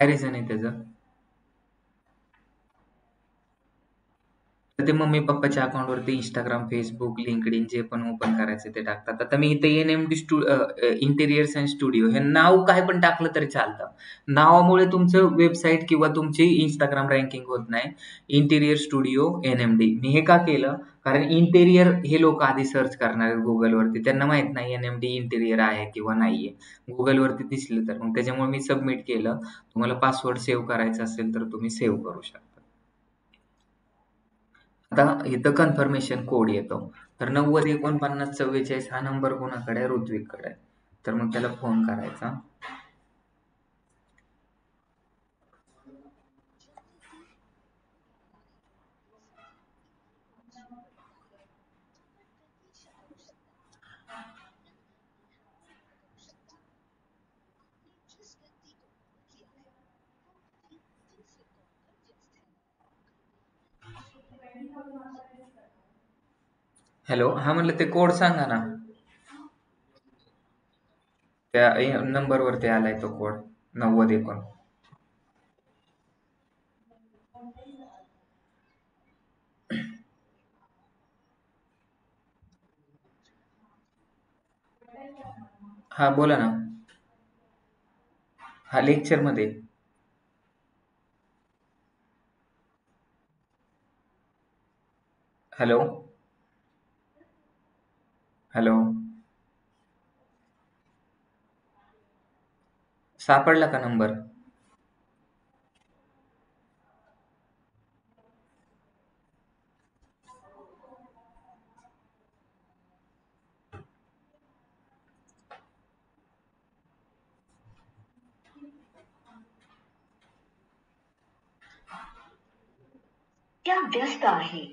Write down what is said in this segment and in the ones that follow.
काय रिझन आहे त्याचं? तर ते मम्मी पप्पाच्या अकाउंटवरती इंस्टाग्राम, फेसबुक, लिंक्डइन जे पण ओपन करायचं ते टाकतात. आता मी इथे एन-एम-डी इंटिरियर्स अँड स्टुडिओ हे नाव काय पण टाकलं तरी चालतं. नावामुळे तुमचं वेबसाईट किंवा तुमची इंस्टाग्राम रँकिंग होत नाही. Interior studio N-M-D. मी हे का केलं? कारण इंटेरियर हे लोक आधी सर्च करणार आहेत Googleवरती. त्यांना माहीत नाही एन-एम-डी इंटिरियर आहे किंवा नाहीये. Googleवरती दिसलं तर. मग त्याच्यामुळे मी सबमिट केलं. तुम्हाला पासवर्ड सेव्ह करायचा असेल तर तुम्ही सेव्ह करू शकता. आता इथं कन्फर्मेशन कोड येतो. तर 90 49 44 हा नंबर कोणाकडे आहे? ऋत्विककडे आहे. तर मग त्याला फोन करायचा. हॅलो, हा म्हणलं ते कोड सांगा ना. त्या नंबरवरती आलाय तो कोड 90 51. हा बोला ना. हा लेक्चर मध्ये. हॅलो हॅलो, सापडला का नंबर? त्या व्यस्त आहे.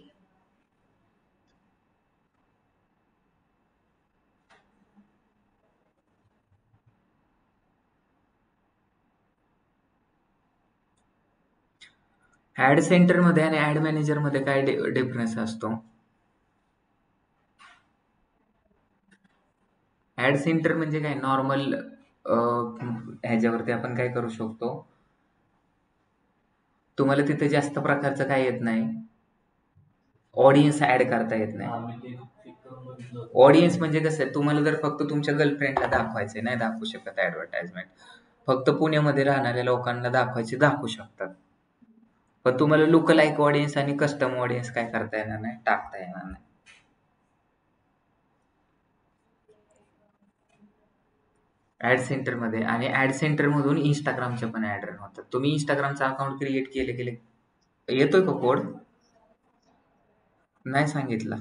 ऍड सेंटर मध्ये आणि ऍड मॅनेजर मध्ये काय डिफरन्स असतो? ऍड सेंटर म्हणजे काय नॉर्मल ह्याच्यावरती आपण काय करू शकतो? तुम्हाला तिथे जास्त प्रकारचं काय येत नाही. ऑडियन्स ऍड करता येत नाही. ऑडियन्स म्हणजे कसं आहे, तुम्हाला जर फक्त तुमच्या गर्लफ्रेंडला दाखवायचे नाही दाखवू शकत ऍडव्हर्टाइजमेंट. फक्त पुण्यामध्ये राहणाऱ्या लोकांना दाखवायचे दाखवू शकतात. पण तुम्हाला लुक लाईक ऑडियन्स आणि कस्टम ऑडियन्स काय करता येणार नाही, टाकता येणार नाही. ऍड सेंटर मध्ये. आणि ऍड सेंटर मधून इंस्टाग्रामचे पण ऍड रन होतात. तुम्ही इंस्टाग्रामचा अकाउंट क्रिएट केले येतोय का कोड? नाही सांगितलं.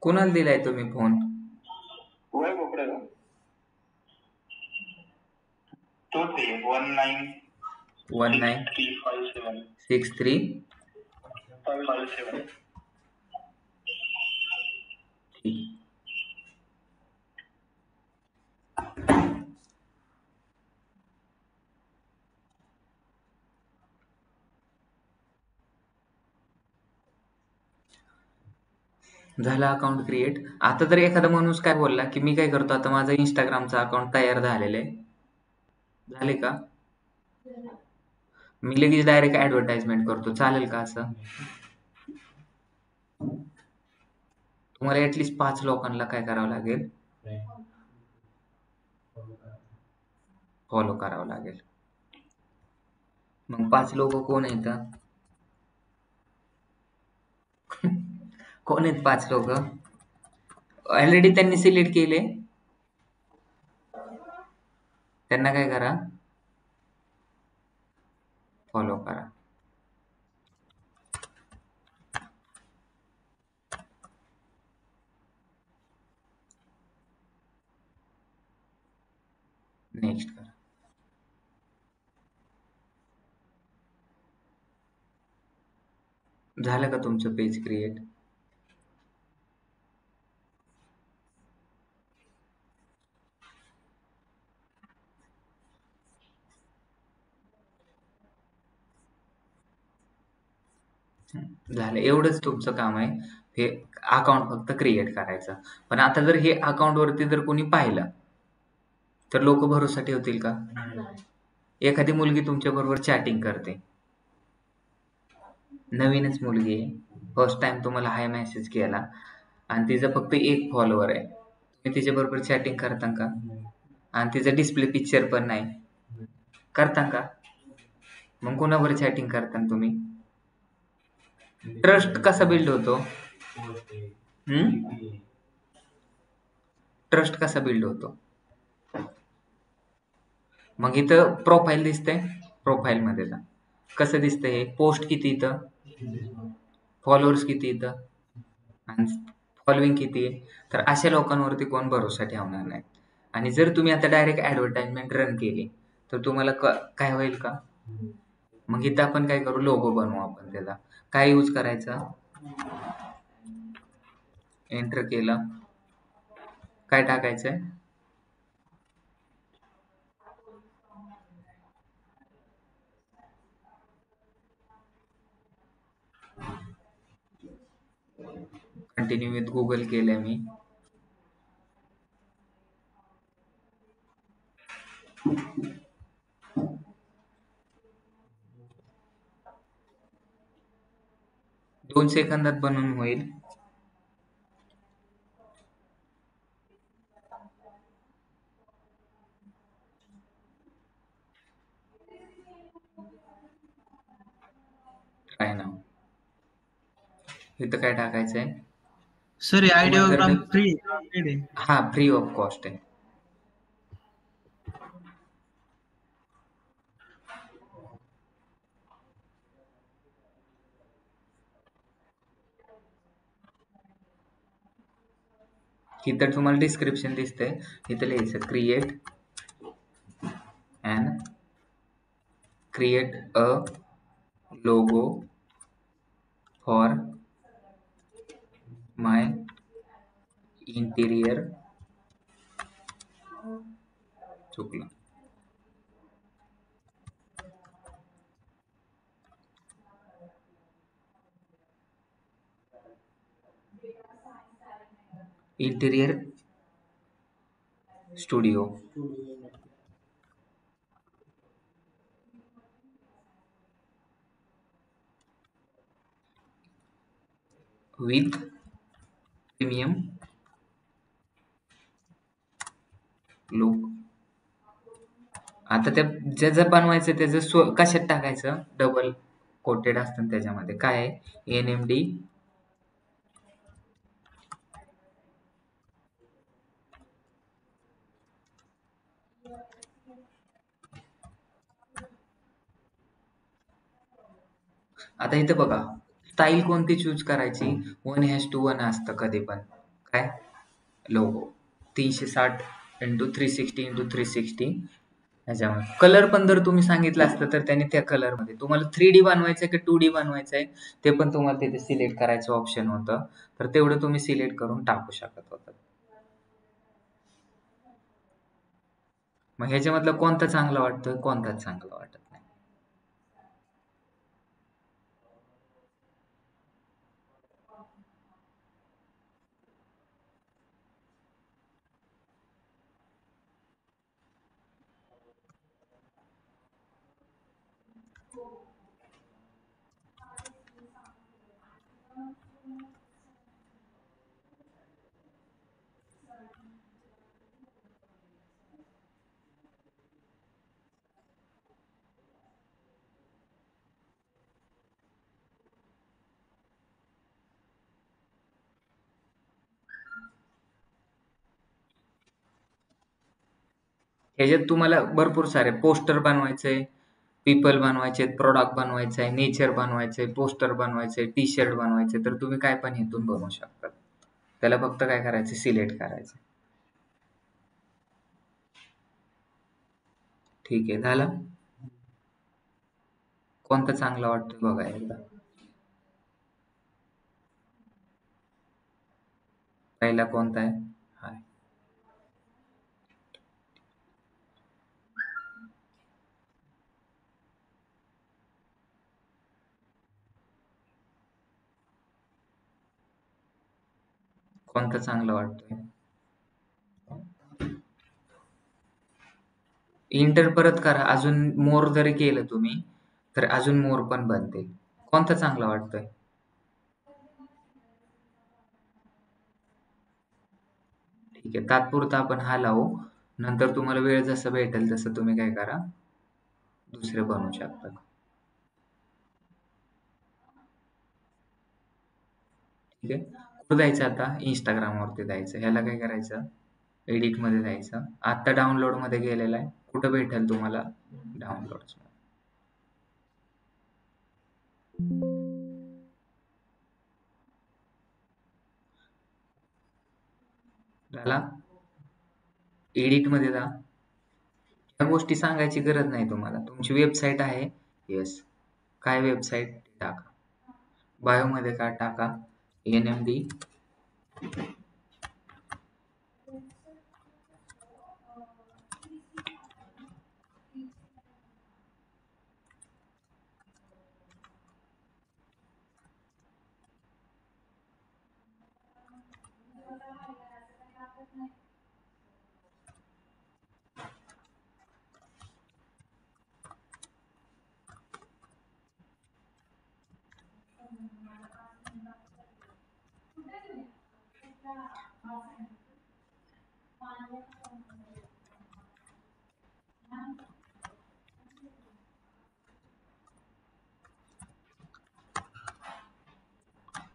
कोणाला दिलाय तुम्ही फोन? तो 196357. झालं अकाउंट क्रिएट. आता तर एखादा माणूस काय बोलला की मी काय करतो, आता माझं इंस्टाग्रामचं अकाउंट तयार झालेलं आहे. झाले का? मी लगेच डायरेक्ट ऍडव्हर्टाइजमेंट करतो. चालेल का असं? तुम्हाला ऍटलीस्ट 5 लोकांना काय करावं लागेल? फॉलो करावं लागेल. मग 5 लोक कोण आहेत? कोण आहेत 5 लोक? ऑलरेडी त्यांनी सिलेक्ट केले. त्यांना काय करा? फॉलो करा. नेक्स्ट करा. झालं का तुमचं पेज क्रिएट? झालं, एवढंच तुमचं काम आहे. हे अकाउंट फक्त क्रिएट करायचं. पण आता जर हे अकाउंट वरती जर कोणी पाहिलं तर लोक भरोसा ठेवतील का? एखादी मुलगी तुमच्या बरोबर चॅटिंग करते, नवीनच मुलगी आहे, फर्स्ट टाइम तुम्हाला हाय मेसेज केला आणि तिचा फक्त एक फॉलोअर आहे, तुम्ही तिच्या बरोबर चॅटिंग करता का? आणि तिचा डिस्प्ले पिक्चर पण नाही, करता का? मग कोणाबरोबर चॅटिंग करता तुम्ही? ट्रस्ट कसा बिल्ड होतो? ट्रस्ट कसा बिल्ड होतो? मग इथं प्रोफाईल दिसतंय, प्रोफाईल मध्ये जा. कसं दिसतंय हे? पोस्ट किती इथं, फॉलोअर्स किती इथं, आणि फॉलोइंग किती आहे? तर अशा लोकांवरती कोण भरोसा ठेवणार नाही. आणि जर तुम्ही आता डायरेक्ट ऍडव्हर्टाइजमेंट रन केली तर तुम्हाला काय होईल का? मग इथं आपण काय करू, लोगो बनवू आपण त्याला. काय यूज करायचा? एंटर केलं, काय टाकायचंय? कंटिन्यू विथ गुगल केलंय मी. दोन सेकंदात बनवून होईल. काय नाव, इथं काय टाकायचंय? सर तुम्हाला जर आयडिओग्राम मी फ्री आहे. हा, फ्री ऑफ कॉस्ट आहे. इथं तुम्हाला डिस्क्रिप्शन दिसतंय, इथं लिहायचं create a logo for my interior, चुकलं, interior studio. With premium look. आता त्या ज्याचं बनवायचं त्याचं कशात टाकायचं? डबल कोटेड असतं त्याच्यामध्ये काय आहे? NMD आता इथं बघा, स्टाईल कोणती चूज करायची? 1:1 असतं कधी पण. काय लोगो 360x360x360 ह्याच्यामध्ये. कलर पण जर तुम्ही सांगितलं असतं तर त्याने त्या कलर मध्ये तुम्हाला 3D बनवायचंय की 2D बनवायचंय ते पण तुम्हाला तिथे सिलेक्ट करायचं ऑप्शन होतं, तर तेवढं तुम्ही सिलेक्ट करून टाकू शकत होता. मग ह्याच्यामधलं कोणतं चांगलं वाटतं? कोणताच चांगलं वाटत नाही. ह्याच्यात तुम्हाला भरपूर सारे पोस्टर बनवायचे, पीपल बनवायचे, प्रोडक्ट बनवायचे, नेचर बनवायचे, पोस्टर बनवायचे, टी शर्ट बनवायचे, तर तुम्ही काय पण इथून बनवू शकता. त्याला फक्त काय करायचं? सिलेक्ट करायचं. ठीक आहे, झालं. कोणतं चांगलं वाटतं बघा एकदा. पहिला कोणता आहे? हाय. कोणता चांगला वाटतोय? इंटर परत करा. अजून मोर जरी केलं तुम्ही तर अजून मोर पण बनतील. कोणता चांगला वाटतोय? ठीक आहे, तात्पुरता आपण हा लावू. नंतर तुम्हाला वेळ जसा भेटेल तसं तुम्ही काय करा, दुसरे बनवू शकता. ठीक आहे. कुठं जायचं आता? Instagram वरती जायचं. ह्याला काय करायचं? एडिट मध्ये जायचं. आता डाउनलोड मध्ये गेलेला आहे. कुठं भेटेल तुम्हाला? डाउनलोड्स. झाला? एडिट मध्ये जा. या गोष्टी सांगायची गरज नाही तुम्हाला. तुमची वेबसाईट आहे. येस. काय वेबसाईट? टाका. बायो मध्ये काय टाका? NMD.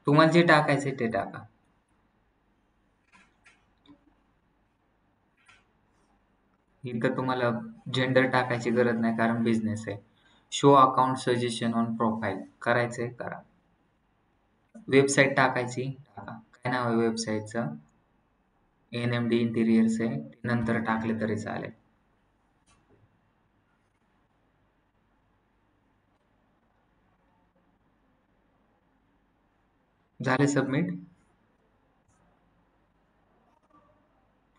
तुम्हाला जे टाकायचे ते टाका. इथं तुम्हाला जेंडर टाकायची गरज नाही कारण बिझनेस आहे. Show account suggestion on profile करायचंय, करा. वेबसाईट टाकायची, टाका. काय नाव आहे वेबसाईटचं? NMD इंटिरियर्स आहे. नंतर टाकले तरी चालेल. झाले सबमिट.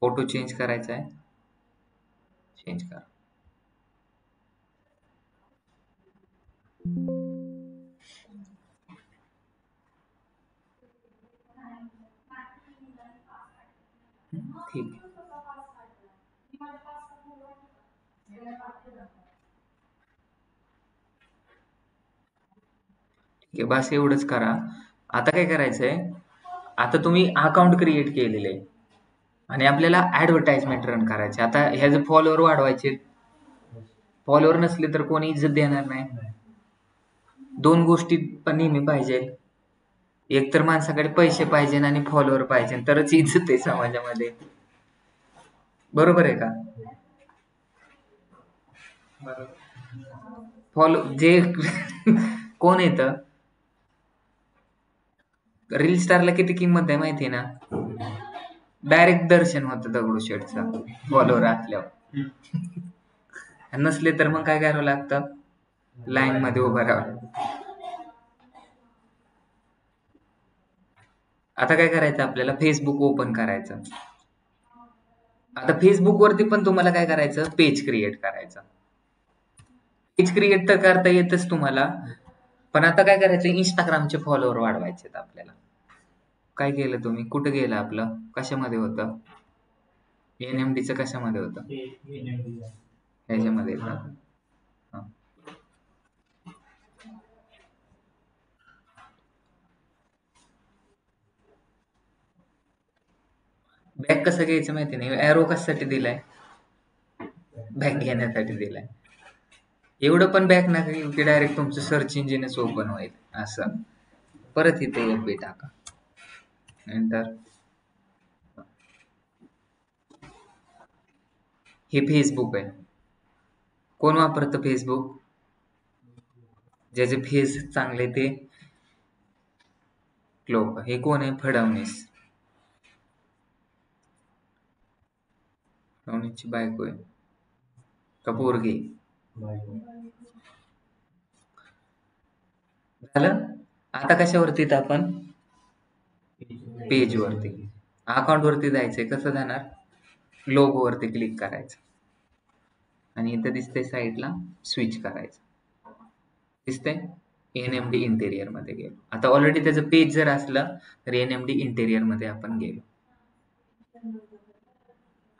फोटो चेंज करायचा आहे, चेंज करा. ठीक आहे. ठीक आहे, बस एवढंच करा. आता काय करायचंय? आता तुम्ही अकाउंट क्रिएट केलेले आहे आणि आपल्याला ऍडव्हर्टाइजमेंट रन करायचे. आता ह्याचे फॉलोअर वाढवायचे. फॉलोअर नसले तर कोणी इज्जत देणार नाही. दोन गोष्टी पण नेहमी पाहिजे. एक तर माणसाकडे पैसे पाहिजे आणि फॉलोअर पाहिजे, तरच इज्जत आहे समाजामध्ये. बरोबर आहे का? फॉलो जे कोण येतं? रील स्टारला किती किंमत आहे माहिती आहे ना? डायरेक्ट दर्शन होतं दगडूशेठचं फॉलोअर असल्यावर. नसले तर मग काय करावं लागतं? लाईन मध्ये उभं राहावं. आता काय करायचं? आपल्याला फेसबुक ओपन करायचं. आता फेसबुक वरती पण तुम्हाला काय करायचं? पेज क्रिएट करायचं. पेज क्रिएट तर करता येतच तुम्हाला, पण आता काय करायचं? इंस्टाग्रामचे फॉलोअर वाढवायचे आपल्याला. काय केलं तुम्ही? कुठं गेलं आपलं? कशामध्ये होतं? NMDचं कशामध्ये होतं? ह्याच्यामध्ये का? हा. बॅक कसं घ्यायचं माहिती नाही. एरो कशासाठी दिलाय? बॅक घेण्यासाठी दिलाय. एवढं पण बॅक नका घेऊ की डायरेक्ट तुमचं सर्च इंजिनच ओपन होईल असं. परत इथे FB टाका. नंतर हे फेसबुक आहे. कोण वापरतं फेसबुक? ज्याचे फेस चांगले ते लोक. हे कोण आहे? फडणवीस. फडणवीसची बायको आहे का पोरगी? झालं. आता कशावरती आपण? पेज वरती. अकाउंट वरती जायचंय, कसं जाणार? लोगो वरती क्लिक करायचं आणि इथं दिसतंय साईडला स्विच करायचं. दिसतंय? एनएमडी इंटेरियर मध्ये गेलो. आता ऑलरेडी त्याचं पेज जर असलं तर एनएमडी इंटेरियर मध्ये आपण गेलो.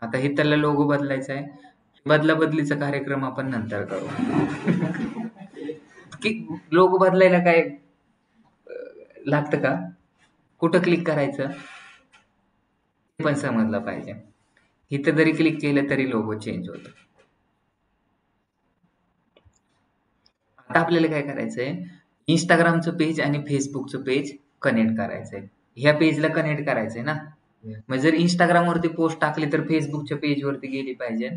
आता हे त्याला लोगो बदलायचा आहे. बदलाबदलीचा कार्यक्रम आपण नंतर करू. की लोगो बदलायला काय लागतं का? कुठं क्लिक करायचं हे पण समजलं पाहिजे. इथं जरी क्लिक केलं तरी लोगो चेंज होतो. आता आपल्याला काय करायचंय, इंस्टाग्रामचं पेज आणि फेसबुकचं पेज कनेक्ट करायचंय. ह्या पेजला कनेक्ट करायचंय ना. मग जर इंस्टाग्राम वरती पोस्ट टाकली तर फेसबुकच्या पेज वरती गेली पाहिजे.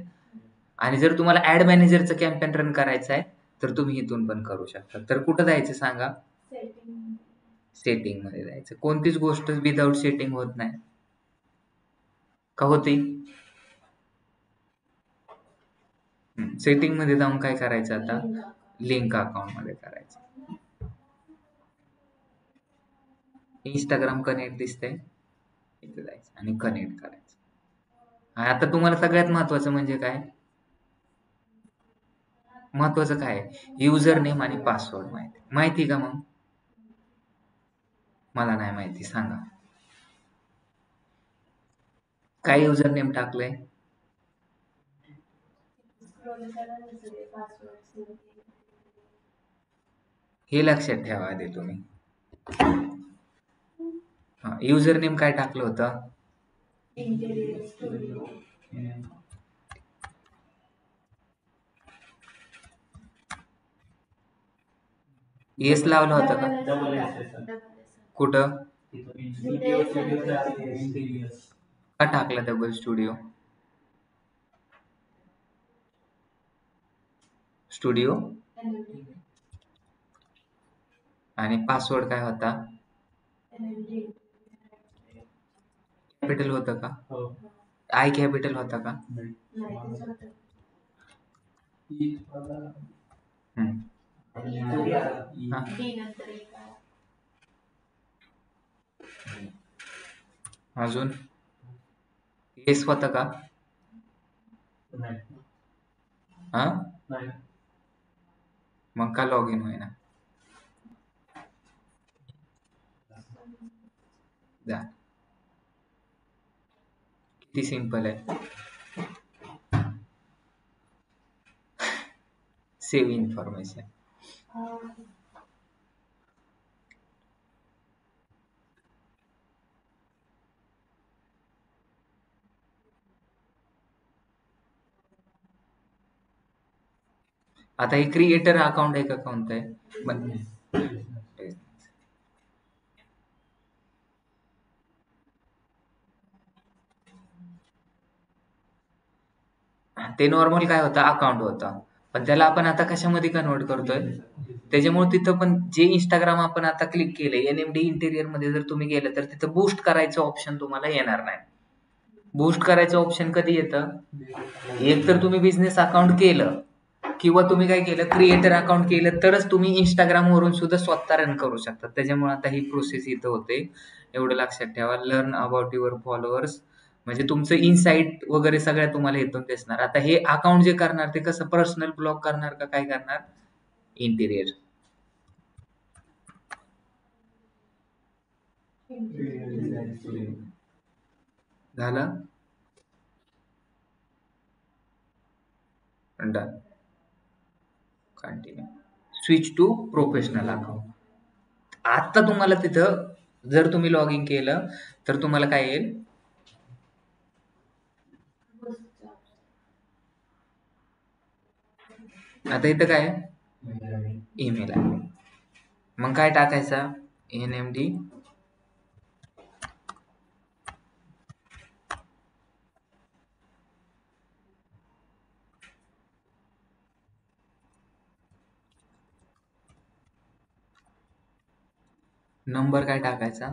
आणि जर तुम्हाला ऍड मॅनेजरचं कॅम्पेन रन करायचं आहे तर तुम्ही इथून पण करू शकता. तर कुठं जायचं सांगा? सेटिंग मध्ये जायचं. कोणतीच गोष्ट विदाऊट सेटिंग होत नाही का? होती? सेटिंग मध्ये जाऊन काय करायचं आता? लिंक अकाउंट मध्ये करायचं. इंस्टाग्राम कनेक्ट दिसतंय, इथे जायचं आणि कनेक्ट करायचं. आणि आता तुम्हाला सगळ्यात महत्वाचं म्हणजे काय? महत्वाचं काय? युजर नेम आणि पासवर्ड माहिती का? मग मला नाही माहिती, सांगा. काय युजर नेम टाकलंय? हे लक्षात ठेवा आधी तुम्ही. युजर नेम काय टाकलं होतं? येस लावलं होतं का? कुठं? का टाकला डबल स्टुडिओ? स्टुडिओ आणि पासवर्ड काय होता? कॅपिटल होतं का? आय कॅपिटल होता का? अजून येस होतं का? हा, मग का लॉग इन होईना? जा, किती सिंपल आहे. Save information. आता हे क्रिएटर अकाउंट आहे का कोणतं आहे? ते नॉर्मल काय होतं? अकाउंट होतं. पण त्याला आपण आता कशामध्ये कन्वर्ट करतोय? त्याच्यामुळे तिथं पण जे इंस्टाग्राम आपण आता क्लिक केलंय एनएमडी इंटेरियर मध्ये जर तुम्ही गेलं तर तिथं बूस्ट करायचं ऑप्शन तुम्हाला येणार नाही. बूस्ट करायचं ऑप्शन कधी येतं? एक तर तुम्ही बिझनेस अकाउंट केलं किंवा तुम्ही काय केलं, क्रिएटर अकाउंट केलं तरच तुम्ही इंस्टाग्राम वरून सुद्धा स्वतः रन करू शकता. त्याच्यामुळे आता ही प्रोसेस इथं होते. एवढं लक्षात ठेवा. लर्न अबाउट युअर फॉलोअर्स म्हणजे तुमचं इनसाइट वगैरे सगळ्या तुम्हाला इथून दिसणार. आता हे अकाउंट जे करणार ते कसं पर्सनल ब्लॉग करणार का काय करणार? इंटिरियर. झालं? Done. Continue. Switch to professional account. आता तुम्हाला तिथं जर तुम्ही लॉग इन केलं तर तुम्हाला काय येईल? आता इथं काय ईमेल आहे. मग काय टाकायचा? एनएमडी नंबर काय टाकायचा?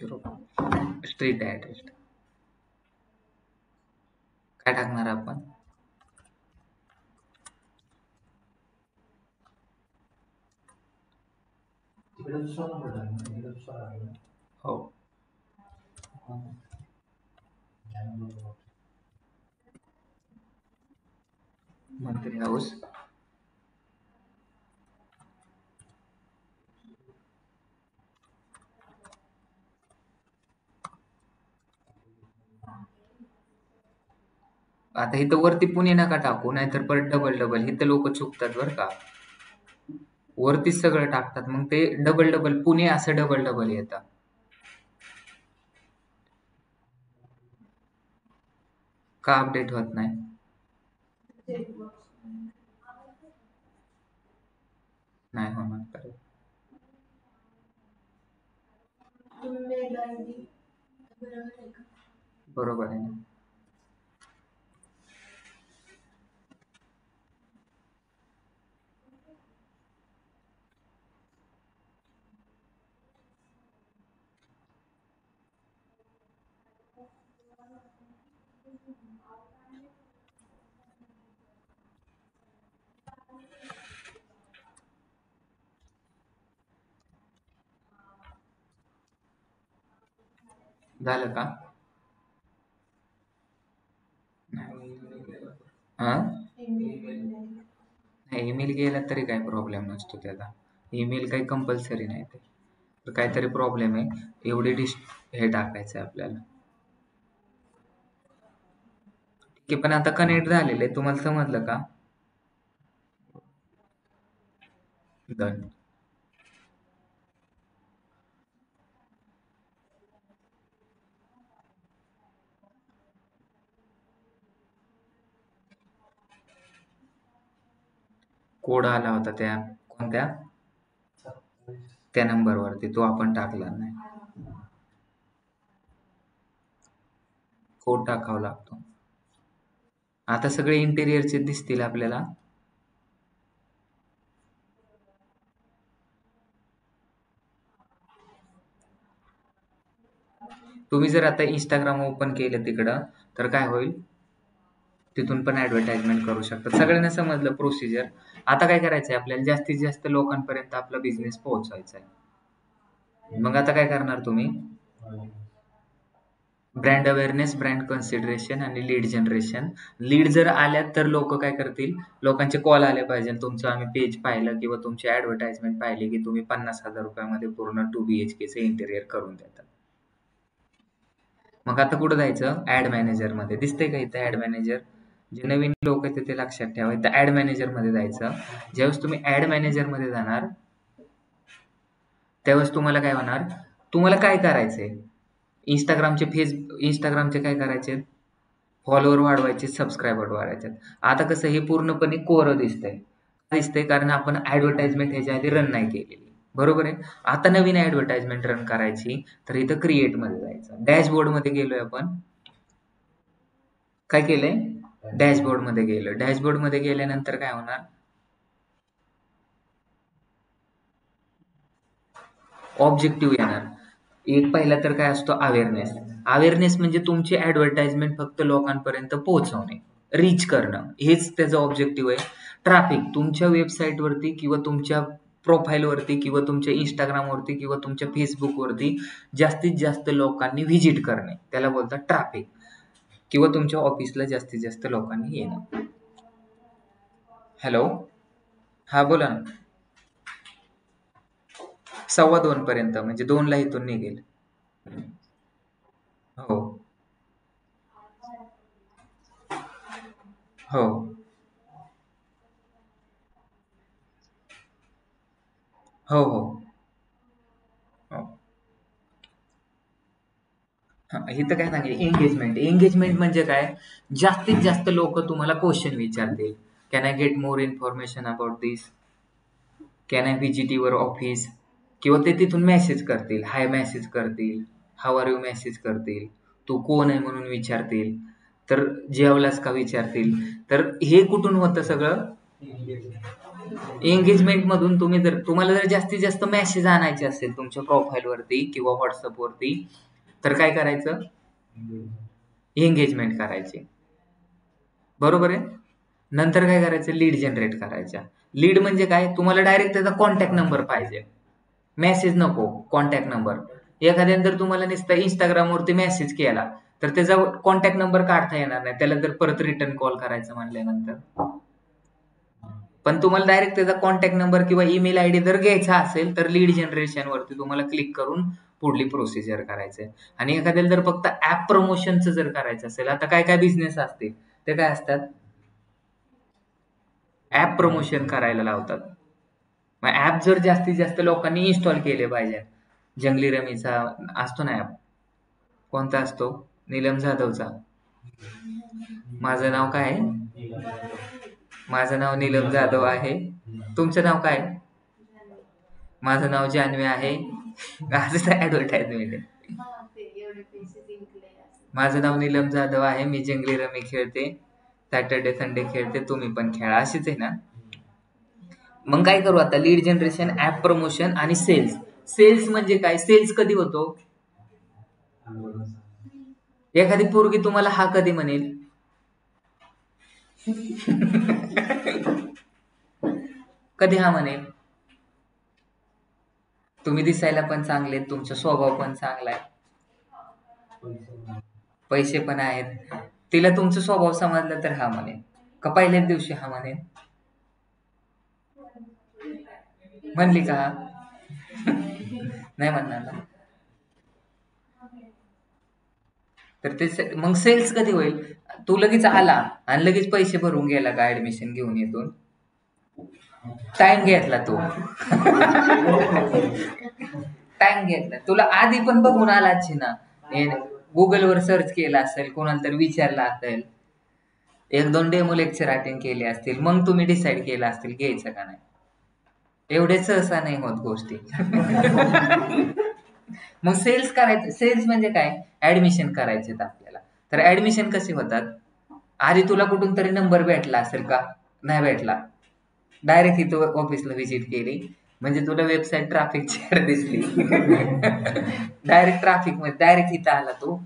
200 रुपये. स्ट्रीट ॲड्रेस काय टाकणार आपण? हो, मंत्री हाऊस. आता इथं वरती पुणे नका टाकू, नाहीतर परत डबल डबल इथं लोक चुकतात बरं का. वरतीच सगळं टाकतात, मग ते डबल डबल पुणे असं डबल डबल येतं. का अपडेट होत नाही? नाही होणार परत. बरोबर आहे ना. झालं का? हा, ईमेल गेला तरी काही प्रॉब्लेम नसतो त्याला. ईमेल काही कंपल्सरी नाही ते. तर काहीतरी प्रॉब्लेम आहे, एवढी हे टाकायचं आहे आपल्याला. ठीक आहे, पण आता कनेक्ट झालेलं आहे, तुम्हाला समजलं का? डन. कोड आला होता त्या कोणत्या त्या नंबरवरती, तो आपण टाकला नाही. कोड टाकावा लागतो. आता सगळे इंटेरियरचे दिसतील आपल्याला. तुम्ही जर आता इंस्टाग्राम ओपन केलं तिकडं, तर काय होईल, तिथून पण ऍडव्हर्टाइजमेंट करू शकता. सगळ्यांना समजलं प्रोसिजर. आता काय करायचंय आपल्याला, जास्तीत जास्त लोकांपर्यंत आपला बिझनेस पोहोचवायचा आहे. मग आता काय करणार तुम्ही? ब्रँड अवेअरनेस, ब्रँड कन्सिडरेशन आणि लीड जनरेशन. लीड जर आल्यात तर लोक काय करतील, लोकांचे कॉल आले पाहिजे, तुमचं आम्ही पेज पाहिलं किंवा तुमची ऍडव्हर्टाइजमेंट पाहिली की तुम्ही 50,000 रुपयामध्ये पूर्ण 2 BHK चे इंटेरियर करून देतात. मग आता कुठं जायचं? ऍड मॅनेजर मध्ये. दिसतंय का इथं ऍड मॅनेजर? जे नवीन लोक आहेत ते लक्षात ठेवा, इथं ऍड मॅनेजर मध्ये जायचं. ज्यावेळेस तुम्ही ऍड मॅनेजर मध्ये जाणार त्यावेळेस तुम्हाला काय होणार, तुम्हाला काय करायचंय, इंस्टाग्रामचे काय करायचे, फॉलोअर वाढवायचे, सबस्क्रायबर वाढवायचे. आता कसं हे पूर्णपणे कोरं दिसतंय कारण आपण ऍडव्हर्टाइजमेंट ह्याच्या आधी रन नाही केलेली. बरोबर आहे. आता नवीन ऍडव्हर्टाइजमेंट रन करायची, तर इथं क्रिएट मध्ये जायचं. डॅशबोर्ड मध्ये गेलोय आपण. काय केलंय? डॅशबोर्ड मध्ये गेलो. डॅशबोर्ड मध्ये गेल्यानंतर काय होणार, ऑब्जेक्टिव्ह येणार. एक पहिला तर काय असतो, अवेअरनेस म्हणजे तुमची ऍडव्हर्टाइजमेंट फक्त लोकांपर्यंत पोहोचवणे, रीच करणं, हेच त्याचं ऑब्जेक्टिव्ह आहे. ट्रॅफिक, तुमच्या वेबसाईटवरती किंवा तुमच्या प्रोफाईलवरती किंवा तुमच्या इंस्टाग्रामवरती किंवा तुमच्या फेसबुकवरती जास्तीत जास्त लोकांनी व्हिजिट करणे, त्याला बोलतात ट्रॅफिक. किंवा तुमच्या ऑफिसला जास्तीत जास्त लोकांनी येणं. हॅलो, हा बोला ना. 2:15 पर्यंत, म्हणजे 2 ला इथून निघेल. हो हो हो हो हो. इथं काय सांगेल, एंगेजमेंट म्हणजे काय, जास्तीत जास्त लोक तुम्हाला क्वेश्चन विचारतील. Can I get more information about this, can I visit your office, किंवा ते तिथून मेसेज करतील, हाय मेसेज करतील, हाऊ आर यू मेसेज करतील, तू कोण आहे म्हणून विचारतील, तर जेवलास का विचारतील. तर हे कुठून होतं सगळं, एंगेजमेंट मधून तुम्हाला जर जास्तीत जास्त मेसेज आणायचे असेल तुमच्या प्रोफाईल वरती किंवा व्हॉट्सअप वरती, तर काय करायचं? एंगेजमेंट करायचे, बरोबर आहे. नंतर काय करायचं? लीड जनरेट करायच्या. लीड म्हणजे काय? तुम्हाला डायरेक्ट त्याचा कॉन्टॅक्ट नंबर पाहिजे, मेसेज नको, कॉन्टॅक्ट नंबर. एखाद्याने जर तुम्हाला नुसतं इंस्टाग्रामवरती मेसेज केला तर त्याचा कॉन्टॅक्ट नंबर काढता येणार नाही, त्याला जर परत रिटर्न कॉल करायचं म्हणल्यानंतर. पण तुम्हाला डायरेक्ट त्याचा कॉन्टॅक्ट नंबर किंवा ईमेल आयडी जर घ्यायचा असेल तर लीड जनरेशन वरती तुम्हाला क्लिक करून पुढली प्रोसिजर करायचंय. आणि एखाद्याला जर फक्त ऍप प्रमोशनचं जर करायचं असेल, आता काय काय बिझनेस असतील ते काय असतात? ऍप प्रमोशन करायला लावतात. मग ऍप जर जास्तीत जास्त लोकांनी इन्स्टॉल केले पाहिजे. जंगली रमीचा असतो ना ऍप, कोणता असतो? नीलम जाधवचा. माझं नाव काय आहे? माझं नाव नीलम जाधव आहे. तुमचं नाव काय? माझं नाव जान्हवी आहे. असंच ऍडव्हर्टाइजमेंट आहे. माझं नाव नीलम जाधव आहे, मी जंगली रमी खेळते, सॅटर्डे संडे खेळते, तुम्ही पण खेळा, अशीच आहे ना. मग काय करू आता? लीड जनरेशन, ऍप प्रमोशन आणि सेल्स. सेल्स म्हणजे काय? सेल्स कधी होतो? एखादी पोरगी तुम्हाला हा कधी म्हणेल? कधी हा म्हणेल? तुम्ही दिसायला पण चांगले, तुमचा स्वभाव पण चांगला आहे, पैसे पण आहेत. तिला तुमचा स्वभाव समजला तर हा म्हणेल का पहिल्याच दिवशी हा म्हणेल? म्हणली का? नाही म्हणणार ना. तर ते मग सेल्स कधी होईल? तू लगेच आला आणि लगेच पैसे भरून गेला का ऍडमिशन घेऊन येतो? टाइम घेतला तू. टाइम घेतला. तुला आधी पण बघून आलाच ना, गुगलवर सर्च केला असेल, कोणाला तर विचारला असेल, 1-2 डेमो लेक्चर अटेंड केले असतील, मग तुम्ही डिसाईड केला असतील घ्यायचं का नाही. एवढे सहसा नाही होत गोष्टी. मग सेल्स करायचं. सेल्स म्हणजे काय? ऍडमिशन करायचे आपल्याला. तर ऍडमिशन कसे होतात? आधी तुला कुठून तरी नंबर भेटला असेल का? नाही भेटला. डायरेक्ट इथं ऑफिसला व्हिजिट केली म्हणजे तुला वेबसाईट ट्रॅफिकची ऍड दिसली. डायरेक्ट इथं आला तू,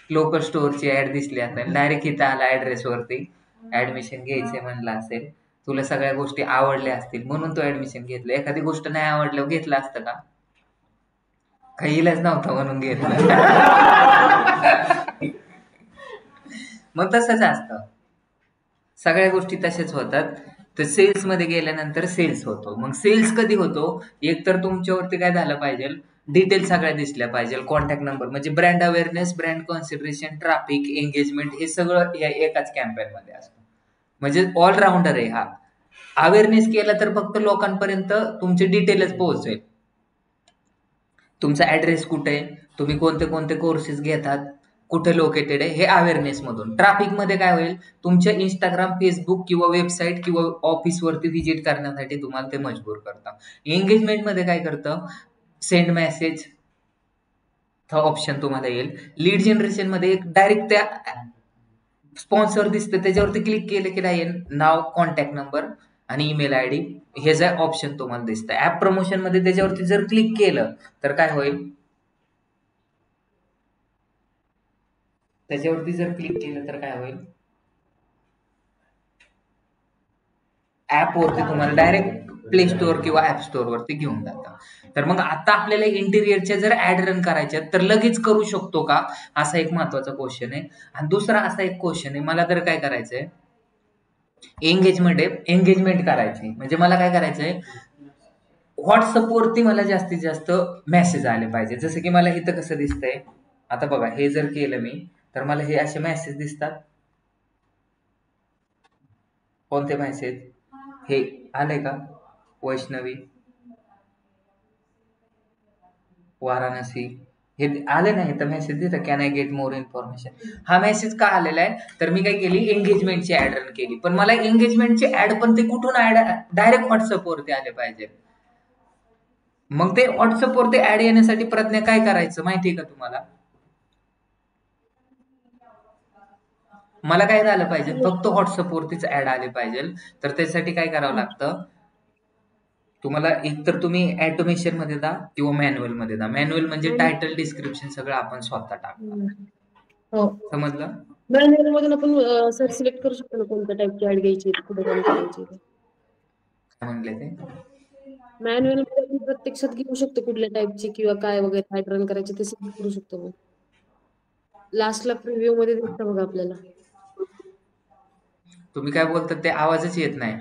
लोकल स्टोअरची ऍड दिसली असेल, डायरेक्ट इथं आला ऍड्रेस वरती, ऍडमिशन घ्यायचे म्हणलं असेल, तुला सगळ्या गोष्टी आवडल्या असतील म्हणून तू ऍडमिशन घेतलं. एखादी गोष्ट नाही आवडल्यावर घेतलं असतं का? काही इलाज नव्हता म्हणून घेतलं. मग तसंच असतं, सगळ्या गोष्टी तशाच होतात. तर सेल्स मध्ये गेल्यानंतर सेल्स होतो. मग सेल्स कधी होतो? एक तर तुमच्यावरती काय झालं पाहिजे, डिटेल सगळ्या दिसल्या पाहिजे, कॉन्टॅक्ट नंबर, म्हणजे brand awareness, brand consideration, traffic, engagement, हे सगळं एकाच कॅम्पेन मध्ये असतं. म्हणजे ऑलराऊंडर आहे हा. अवेअरनेस केला तर फक्त लोकांपर्यंत तुमचे डिटेलच पोहोचेल. तुमचा ऍड्रेस कुठे आहे, तुम्ही कोणते कोणते कोर्सेस घेतात, कुठे लोकेटेड आहे, हे अवेअरनेस मधून. ट्रॅफिक मध्ये काय होईल? तुमच्या इंस्टाग्राम, फेसबुक किंवा वेबसाईट किंवा ऑफिस वरती व्हिजिट करण्यासाठी तुम्हाला ते मजबूर करतं. एंगेजमेंट मध्ये काय करतं? सेंड मेसेज हा ऑप्शन तुम्हाला येईल. लीड जनरेशन मध्ये डायरेक्ट त्या स्पॉन्सर दिसतं त्याच्यावरती क्लिक केलं की नाही, नाव, कॉन्टॅक्ट नंबर आणि ईमेल आयडी हे जे ऑप्शन तुम्हाला दिसतं. ऍप प्रमोशन मध्ये त्याच्यावरती जर क्लिक केलं तर काय होईल? त्याच्यावरती जर क्लिक केलं तर काय होईल? ऍप वरती तुम्हाला डायरेक्ट प्ले स्टोअर किंवा ऍप स्टोअर वरती घेऊन जातं. तर मग आता आपल्याला इंटिरियरच्या जर ऍड रन करायच्या तर लगेच करू शकतो का, असा एक महत्वाचा क्वेश्चन आहे. आणि दुसरा असा एक क्वेश्चन आहे, मला तर काय करायचंय, एंगेजमेंट करायची. म्हणजे मला काय करायचंय, व्हॉट्सअप वरती मला जास्तीत जास्त मेसेज आले पाहिजे. जसं की मला इथं कसं दिसतंय, आता बघा, हे जर केलं मी तर मला हे असे मेसेज दिसतात. कोणते मेसेज? हे आले का? वैष्णवी, वाराणसी, हे आले नाही तर मेसेज देतं, can I get more information. हा मेसेज का आलेला आहे? तर मी काय केली, एंगेजमेंटची ऍड रन केली. पण मला एंगेजमेंटची ऍड पण ते कुठून ऍड, डायरेक्ट व्हॉट्सअप वरती आले पाहिजे. मग ते व्हॉट्सअप वरती ऍड येण्यासाठी प्रज्ञा काय करायचं माहितीये का तुम्हाला? मला काय झालं पाहिजे, फक्त व्हॉट्सअपवरतीच ऍड आले पाहिजे. तर त्यासाठी काय करावं लागतं, तुम्हाला एक तर तुम्ही ऑटोमेशन मध्ये जा किंवा मॅन्युअल मध्ये जा. मॅन्युअल म्हणजे टायटल डिस्क्रिप्शन सगळं आपण स्वतः टाकणार. हो, समजलं? मॅन्युअल मधून आपण सर सिलेक्ट करू शकतो ना कोणत्या टाईपची ऍड घ्यायची, कुठे रन करायची. काय म्हणले ते? मॅन्युअल मध्ये आपण प्रत्यक्षात घेऊ शकतो कुठल्या टाईपची किंवा काय वगैरे ऍड रन करायचे ते सिलेक्ट करू शकतो. लास्टला प्रिव्ह्यू मध्ये दिसतं बघा आपल्याला. तुम्ही काय बोलता ते आवाजच येत नाही.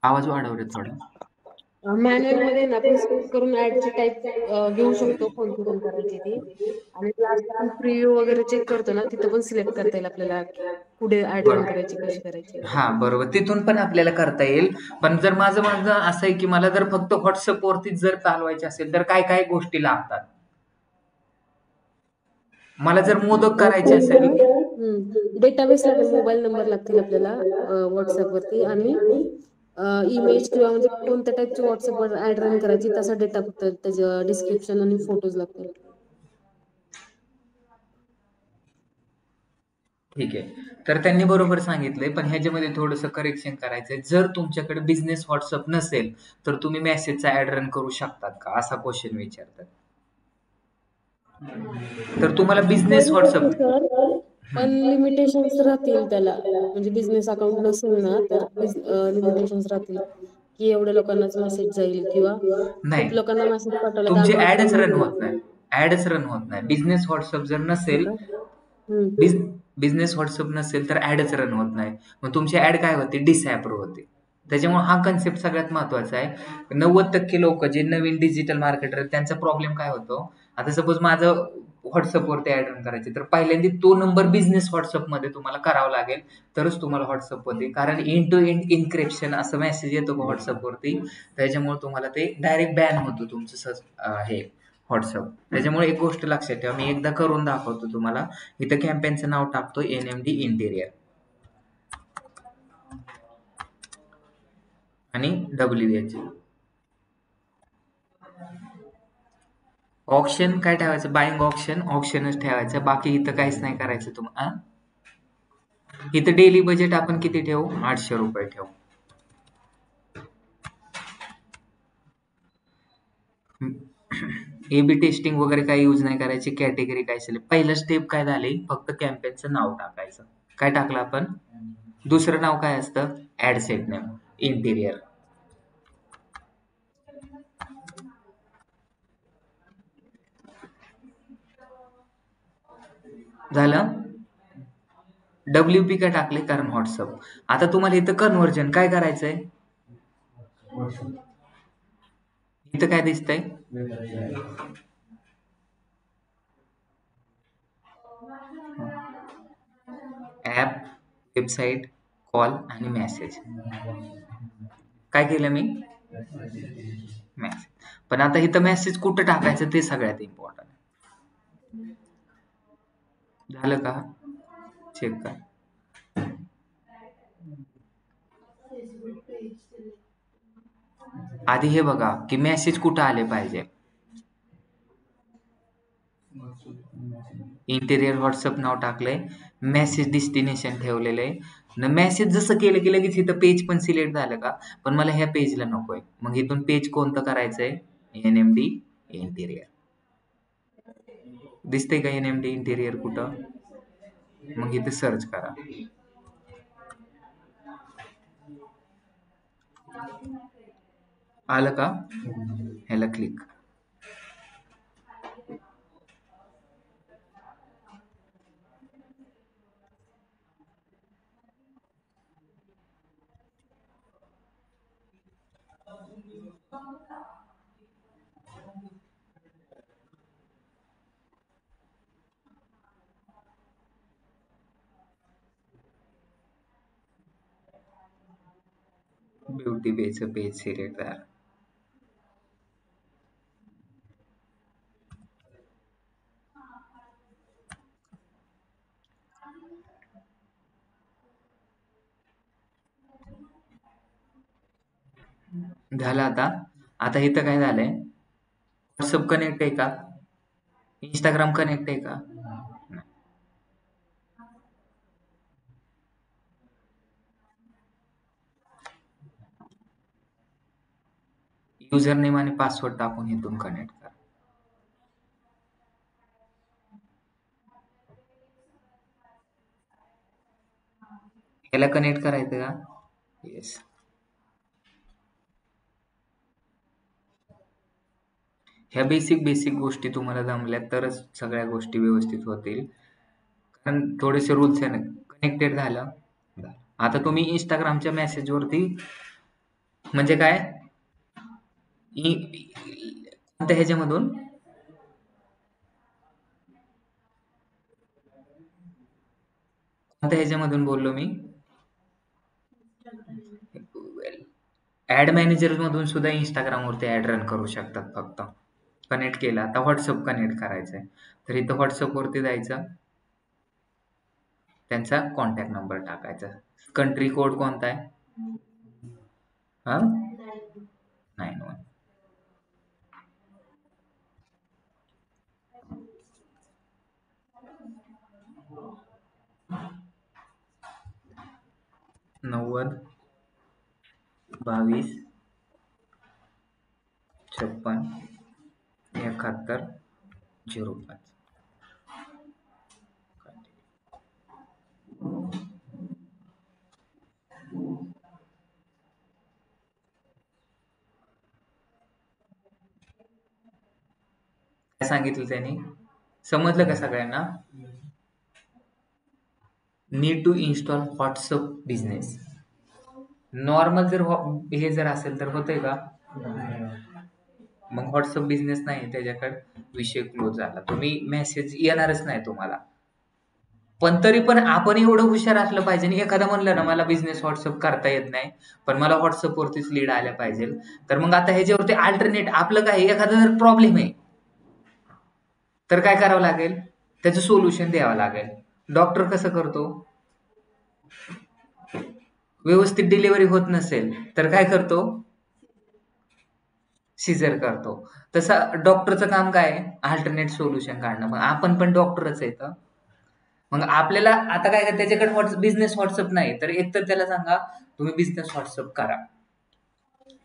आवाज वाढव रे थोडा. मॅन्युअल मध्ये ना आपण सिलेक्ट करून ऍडची टाईप घेऊ शकतो कोणती रन करायची ती. आणि लास्ट आपण प्रिव्ह्यू वगैरे चेक करतो ना, तिथं पण सिलेक्ट करता येईल आपल्याला पुढे ऍड रन करायची, कशी करायची. हा बरोबर, तिथून पण आपल्याला करता येईल. पण जर माझं म्हणणं असं आहे की मला जर फक्त व्हॉट्सअपवरतीच जर चालवायचे असेल तर काय काय गोष्टी लागतात. मला जर मोदक करायचे असेल, डेटाबेस लागेल, मोबाईल नंबर लागतील आपल्याला व्हॉट्सअप वरती, आणि इमेज किंवा म्हणजे कोणत्या टाईपची व्हॉट्सअपवर ऍड रन करायची तसा डेटा, फक्त त्याचं डिस्क्रिप्शन आणि फोटोज लागतील. ठीक आहे. तर त्यांनी बरोबर सांगितलंय, पण ह्याच्यामध्ये थोडंसं करेक्शन करायचंय. जर तुमच्याकडे बिझनेस व्हॉट्सअप नसेल तर तुम्ही मेसेजचा ऍड रन करू शकतात का, असा क्वेश्चन विचारतात. तर तुम्हाला बिझनेस व्हॉट्सअप, सर पण लिमिटेशन्स राहतील त्याला, म्हणजे बिझनेस अकाउंट नसेल ना तर लिमिटेशन्स राहतील की एवढ्या लोकांनाच मेसेज जाईल, किंवा खूप नाही, लोकांना मेसेज पाठवला तर तुमची आम्हाला ऍडच पेमेंट रन होईल. होत नाही. ऍडच रन होत नाही. बिझनेस व्हॉट्सअप जर नसेल, हम्म. बिझनेस व्हॉट्सअप नसेल तर ऍडच रन होत नाही. मग तुमची ऍड काय होते, डिसॲप्रूव्ह होते. त्याच्यामुळे हा कन्सेप्ट सगळ्यात महत्वाचा आहे. 90% लोक जे नवीन डिजिटल मार्केटर आहेत त्यांचा प्रॉब्लेम काय होतो, आता सपोज माझं व्हॉट्सअपवरती ऍड रन करायचे तर पहिल्यांदा तो नंबर बिझनेस व्हॉट्सअपमध्ये तुम्हाला करावा लागेल, तरच तुम्हाला व्हॉट्सअपवरती, कारण एंड टू एंड इन्क्रिप्शन असं मेसेज येतो व्हॉट्सअपवरती, त्याच्यामुळे तुम्हाला ते डायरेक्ट बॅन होतं तुमचं हे व्हॉट्सअप. त्याच्यामुळे एक गोष्ट लक्षात ठेवा, मी एकदा करून दाखवतो तुम्हाला. इथं कॅम्पेनचं नाव टाकतो NMD इंटेरियर आणि WH. ऑप्शन काय ठेवायचं, बाईंग ऑप्शनच ठेवायचं, बाकी इथं काहीच नाही करायचं तुम्हाला. इथं डेली बजेट आपण किती ठेवू, 800 रुपये ठेवू. AB टेस्टिंग वगैरे काही यूज नाही करायची, कॅटेगरी काय असेल. पहिलं स्टेप काय झाली, फक्त कॅम्पेनचं नाव टाकायचं. काय टाकलं आपण, दुसरं नाव काय असतं, ऍड सेट नेम इंटिरियर. झालं. WP काय टाकले, कारण व्हॉट्सअप. आता तुम्हाला इथं कन्व्हर्जन काय करायचंय, इथं काय दिसतंय, ऍप, वेबसाईट, कॉल आणि मेसेज. काय केलं मी, मेसेज. पण आता इथं मेसेज कुठं टाकायचं ते सगळ्यात इम्पॉर्टंट. झालं का, चेक कर. आधी हे बघा की मेसेज कुठं आले पाहिजे. इंटेरियर व्हॉट्सअप नाव टाकलंय, मेसेज डेस्टिनेशन ठेवलेलं आहे. मेसेज जसं केलं की लगेच इथं पेज पण सिलेक्ट झालं का, पण मला ह्या पेजला नकोय. मग इथून पेज कोणतं करायचंय, NMD इंटेरियर. दिसतंय का NMD इंटेरियर कुठं, मग इथे सर्च करा. आलं का, ह्याला क्लिक. ब्युटी बेचं पेज सिलेक्ट झालं. झालं. आता इथं काय झालंय, व्हॉट्सअप कनेक्ट आहे का, इंस्टाग्राम कनेक्ट आहे का, युजर नेम आणि पासवर्ड टाकून इथून कनेक्ट करा. याला कनेक्ट करायचं का? येस. ह्या बेसिक गोष्टी तुम्हाला जमल्या तरच सगळ्या गोष्टी व्यवस्थित होतील. कारण थोडेसे रूल्स आहे ना. कनेक्टेड झालं. आता तुम्ही इंस्टाग्रामच्या मेसेजवरती म्हणजे काय कोणत्या ह्याच्यामधून बोललो मी? ऍड मॅनेजर मधून सुद्धा इंस्टाग्राम वरती ऍड रन करू शकतात. फक्त कनेक्ट केला. आता व्हॉट्सअप कनेक्ट करायचंय तर इथं व्हॉट्सअप वरती जायचं, त्यांचा कॉन्टॅक्ट नंबर टाकायचा. कंट्री कोड कोणता आहे? 91. नव्वद 22 56 71 05. काय सांगितलं त्यांनी? समजलं का सगळ्यांना? Need to install WhatsApp business. Normal हे जर असेल तर होतंय का? मग व्हॉट्सअप बिझनेस नाही, त्याच्याकडे विषय क्लोज झाला. तुम्ही मेसेज येणारच नाही तुम्हाला. पण तरी पण आपण एवढं हुशार असलं पाहिजे. एखादा म्हणलं ना मला बिझनेस व्हॉट्सअप करता येत नाही पण मला व्हॉट्सअप वरतीच लीड आल्या पाहिजे, तर मग आता ह्याच्यावरती अल्टरनेट आपलं काय, एखादा जर प्रॉब्लेम आहे तर काय करावं लागेल? त्याचं सोल्युशन द्यावं लागेल. डॉक्टर कसं करतो? व्यवस्थित डिलिव्हरी होत नसेल तर काय करतो? सीझर करतो. तसं डॉक्टरचं काम काय आहे? अल्टरनेट सोल्युशन काढणं. मग आपण पण डॉक्टरच आहे तर मग आपल्याला आता काय, त्याच्याकडे बिझनेस व्हॉट्सअप नाही तर एक तर त्याला सांगा तुम्ही बिझनेस व्हॉट्सअप करा.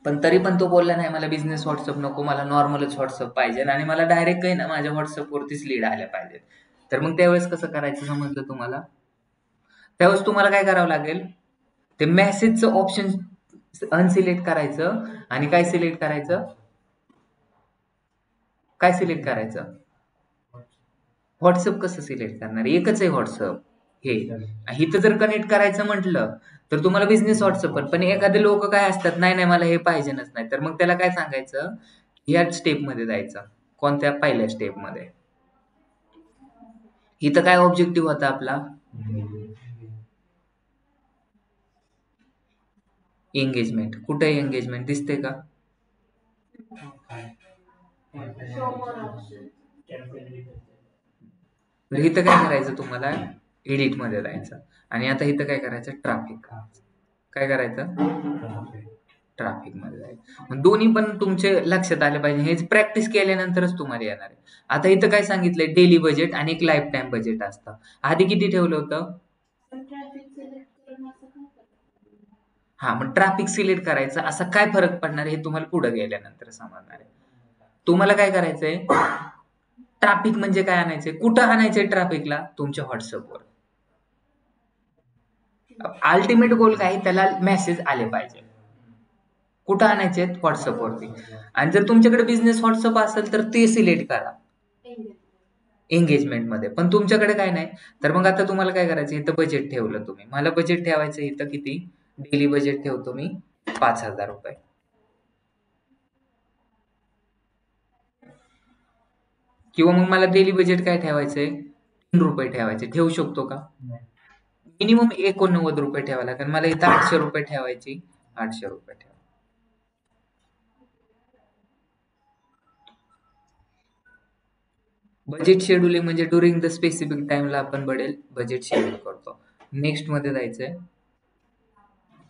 पण तरी पण तो बोलला नाही मला बिझनेस व्हॉट्सअप नको, मला नॉर्मलच व्हॉट्सअप पाहिजे आणि मला डायरेक्ट काही ना माझ्या व्हॉट्सअप वरतीच लीड आल्या पाहिजे. तर मग त्यावेळेस कसं करायचं समजलं तुम्हाला? त्यावेळेस तुम्हाला काय करावं लागेल? ते मेसेजचं ऑप्शन अनसिलेक्ट करायचं आणि काय सिलेक्ट करायचं? काय सिलेक्ट करायचं? व्हॉट्सअप कसं सिलेक्ट करणार? एकच आहे व्हॉट्सअप. हे इथं जर कनेक्ट करायचं म्हटलं तर तुम्हाला बिझनेस व्हॉट्सअप, पण एखादे लोक काय असतात, नाही नाही मला हे पाहिजेच नाही, तर मग त्याला काय सांगायचं? ह्या स्टेप मध्ये जायचं. कोणत्या? पहिल्या स्टेप मध्ये. इथं काय ऑब्जेक्टिव्ह होता आपला? एंगेजमेंट. कुठे एंगेजमेंट दिसते का? तर इथं काय करायचं तुम्हाला? एडिट मध्ये जायचं आणि आता इथं काय करायचं? ट्रॅफिक. काय करायचं? ट्रॅफिक मध्ये जायचं. दोन्ही पण तुमचे लक्षात आले पाहिजे. हे प्रॅक्टिस केल्यानंतरच तुम्हाला येणार आहे. आता इथं काय सांगितलंय? डेली बजेट आणि एक लाईफ टाइम बजेट असतं. आधी किती ठेवलं होतं? हा, मग ट्रॅफिक सिलेक्ट करायचं. असा काय फरक पडणार हे तुम्हाला पुढे गेल्यानंतर समजणार आहे. तुम्हाला काय करायचंय? ट्रॅफिक म्हणजे काय आणायचंय? कुठं आणायचंय ट्रॅफिकला? तुमच्या व्हॉट्सअपवर. अल्टिमेट गोल काय? त्याला मेसेज आले पाहिजे. कुठं आणायचे? व्हॉट्सअप वरती. आणि जर तुमच्याकडे बिझनेस व्हॉट्सअप असेल तर ते सिलेक्ट करा एंगेजमेंट मध्ये. पण तुमच्याकडे काय नाही तर मग आता तुम्हाला काय करायचं? इथं बजेट ठेवलं तुम्ही. मला बजेट ठेवायचं इथं किती? डेली बजेट ठेवतो मी 5,000 रुपये. किंवा मग मला डेली बजेट काय ठेवायचंय? 3 रुपये ठेवायचे. ठेवू शकतो का? मिनिमम 89 रुपये ठेवायला लागेल. मला इथं 800 रुपये ठेवायची. 800 रुपये ठेवा. बजेट शेड्यूलिंग म्हणजे ड्युरिंग द स्पेसिफिक टाइमला आपण बजेट शेड्यूल करतो. नेक्स्ट मध्ये जायचंय.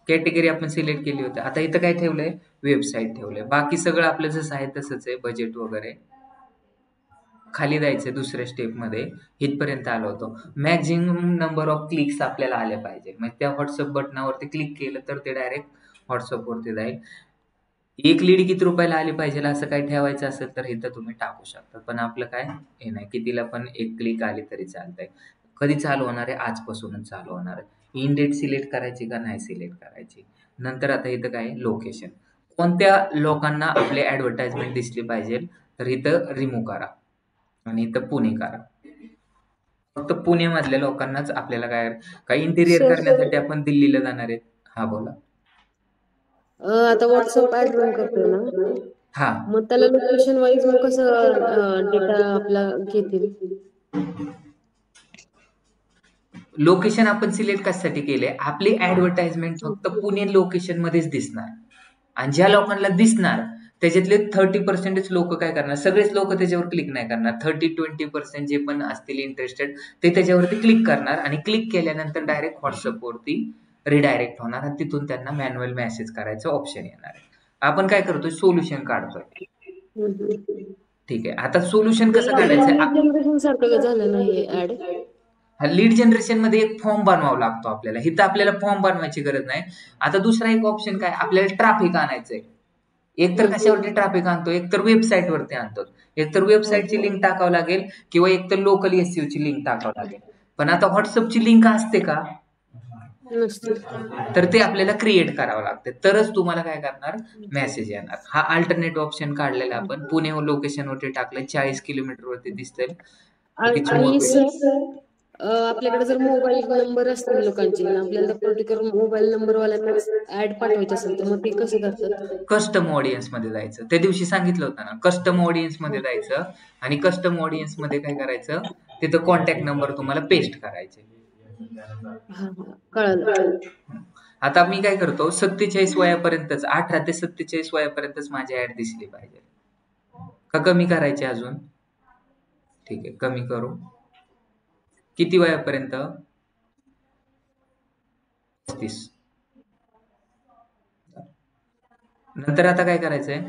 कॅटेगरी आपण सिलेक्ट केली होती. आता इथं काय ठेवलंय? वेबसाईट ठेवलंय. बाकी सगळं आपलं जसं आहे तसंच आहे. बजेट वगैरे. खाली जायचंय दुसऱ्या स्टेप मध्ये. इथपर्यंत आलो होतो. मॅक्झिमम नंबर ऑफ क्लिक्स आपल्याला आले पाहिजे. मग त्या व्हॉट्सअप बटनावरती क्लिक केलं तर ते डायरेक्ट व्हॉट्सअप वरती जाईल. एक लीड किती रुपयाला आली पाहिजे असं काही ठेवायचं असेल तर इथं तुम्ही टाकू शकता. पण आपलं काय हे नाही, कितीला पण एक क्लिक आली तरी चालतंय. कधी चालू होणार आहे? आजपासूनच चालू होणार आहे. इन डेट सिलेक्ट करायची का नाही सिलेक्ट करायची. नंतर आता इथं काय लोकेशन. कोणत्या लोकांना आपले ॲडव्हर्टाइजमेंट दिसली पाहिजे तर इथं रिमूव्ह करा आणि इथं पुणे करा. फक्त पुण्यामधल्या लोकांनाच आपल्याला काय काही इंटिरियर सर करण्यासाठी आपण दिल्लीला जाणार आहेत. हां, बोला. आता व्हॉट्सअप ऍड रन करतोय ना, हां. मग त्याला लोकेशन वाईज मग कसं डेटा आपला घेतील? लोकेशन आपण सिलेक्ट कशासाठी केले? आपली ॲडव्हर्टाइजमेंट फक्त पुणे लोकेशनमध्येच दिसणार आणि ज्या लोकांना दिसणार त्याच्यातले 30% लोकं काय करणार? सगळेच लोकं त्याच्यावर क्लिक नाही करणार. 30-20% जे पण असतील इंटरेस्टेड ते त्याच्यावरती क्लिक करणार आणि क्लिक केल्यानंतर डायरेक्ट WhatsAppवरती रिडायरेक्ट होणार आणि तिथून त्यांना मॅन्युअल मेसेज करायचं ऑप्शन येणार आहे. आपण काय करतोय? सोल्युशन काढतोय. हम्म. ठीक आहे. आता सोल्युशन हे कसं आपलं काढायचं? लीड जनरेशन सारखं झालं ना हे ऍड? लीड जनरेशनमध्ये एक फॉर्म बनवावा लागतो आपल्याला. इथं आपल्याला फॉर्म बनवायची गरज नाही. आता दुसरा एक ऑप्शन काय? आपल्याला ट्रॅफिक आणायचंय. एकतर कशावरती ट्रॅफिक आणतो? एकतर वेबसाईटवरती आणतो. एकतर वेबसाईटची लिंक टाकावं लागेल किंवा एकतर लोकल एसईओची लिंक टाकावं लागेल. पण आता WhatsAppची लिंक असते का? नसते. तर ते आपल्याला क्रिएट करावं लागते. तरच तुम्हाला काय करणार? मेसेज येणार. हा अल्टरनेट ऑप्शन काढलेला आपण पुणे लोकेशनवरती टाकलंय. 40 किलोमीटरवरती दिसतंय. रिच आणि मोर. सर आपल्याकडे जर मोबाईल नंबर असतील लोकांचे आणि आपल्याला त्या पर्टिक्युलर मोबाईल नंबर वाल्यांनाच ऍड पाठवायची असेल तर मग ते कसं करतात? कस्टम ऑडियन्स मध्ये जायचं. त्या दिवशी सांगितलं होतं ना, कस्टम ऑडियन्स मध्ये जायचं आणि कस्टम ऑडियन्स मध्ये काय करायचं? तिथं कॉन्टॅक्ट नंबर तुम्हाला पेस्ट करायचे. हा कळालं. आता मी काय करतो? 47 वयापर्यंतच, 18 ते 47 वयापर्यंतच माझी ऍड दिसली पाहिजे. का कमी करायची अजून? ठीक आहे, कमी करू. किती वयापर्यंत? 35. नंतर आता काय करायचंय?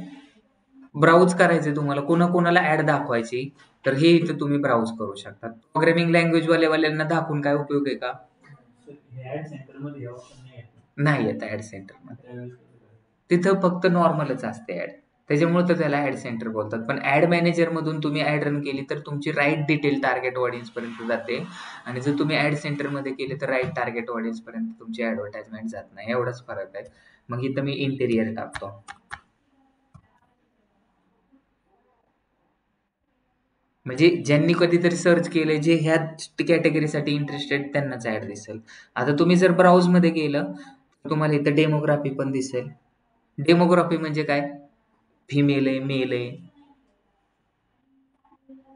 ब्राउज करायचंय तुम्हाला. कोणाकोणाला ऍड दाखवायची तर हे इथं तुम्ही ब्राउज करू शकता. प्रोग्रामिंग लँग्वेज वाल्यांना दाखवून काय उपयोग आहे का? नाही येत ऍड सेंटरमध्ये. तिथं फक्त नॉर्मलच असते ऍड. त्याच्यामुळे तर त्याला ऍड सेंटर बोलतात. पण ऍड मॅनेजर मधून तुम्ही ऍड रन केली तर तुमची राईट डिटेल टार्गेट ऑडियन्स पर्यंत जाते आणि जर तुम्ही ऍड सेंटर मध्ये केले तर राईट टार्गेट ऑडियन्स पर्यंत तुमची ऍडव्हर्टाइजमेंट जात नाही. एवढाच फरक आहे. मग इथं मी इंटेरियर टाकतो. म्हणजे ज्यांनी कधीतरी सर्च केलंय, जे ह्या कॅटेगरीसाठी इंटरेस्टेड त्यांनाच ऍड दिसेल. आता तुम्ही जर ब्राउज मध्ये गेलं तर तुम्हाला इथं डेमोग्राफी पण दिसेल. डेमोग्राफी म्हणजे काय? फिमेल आहे, मेल आहे,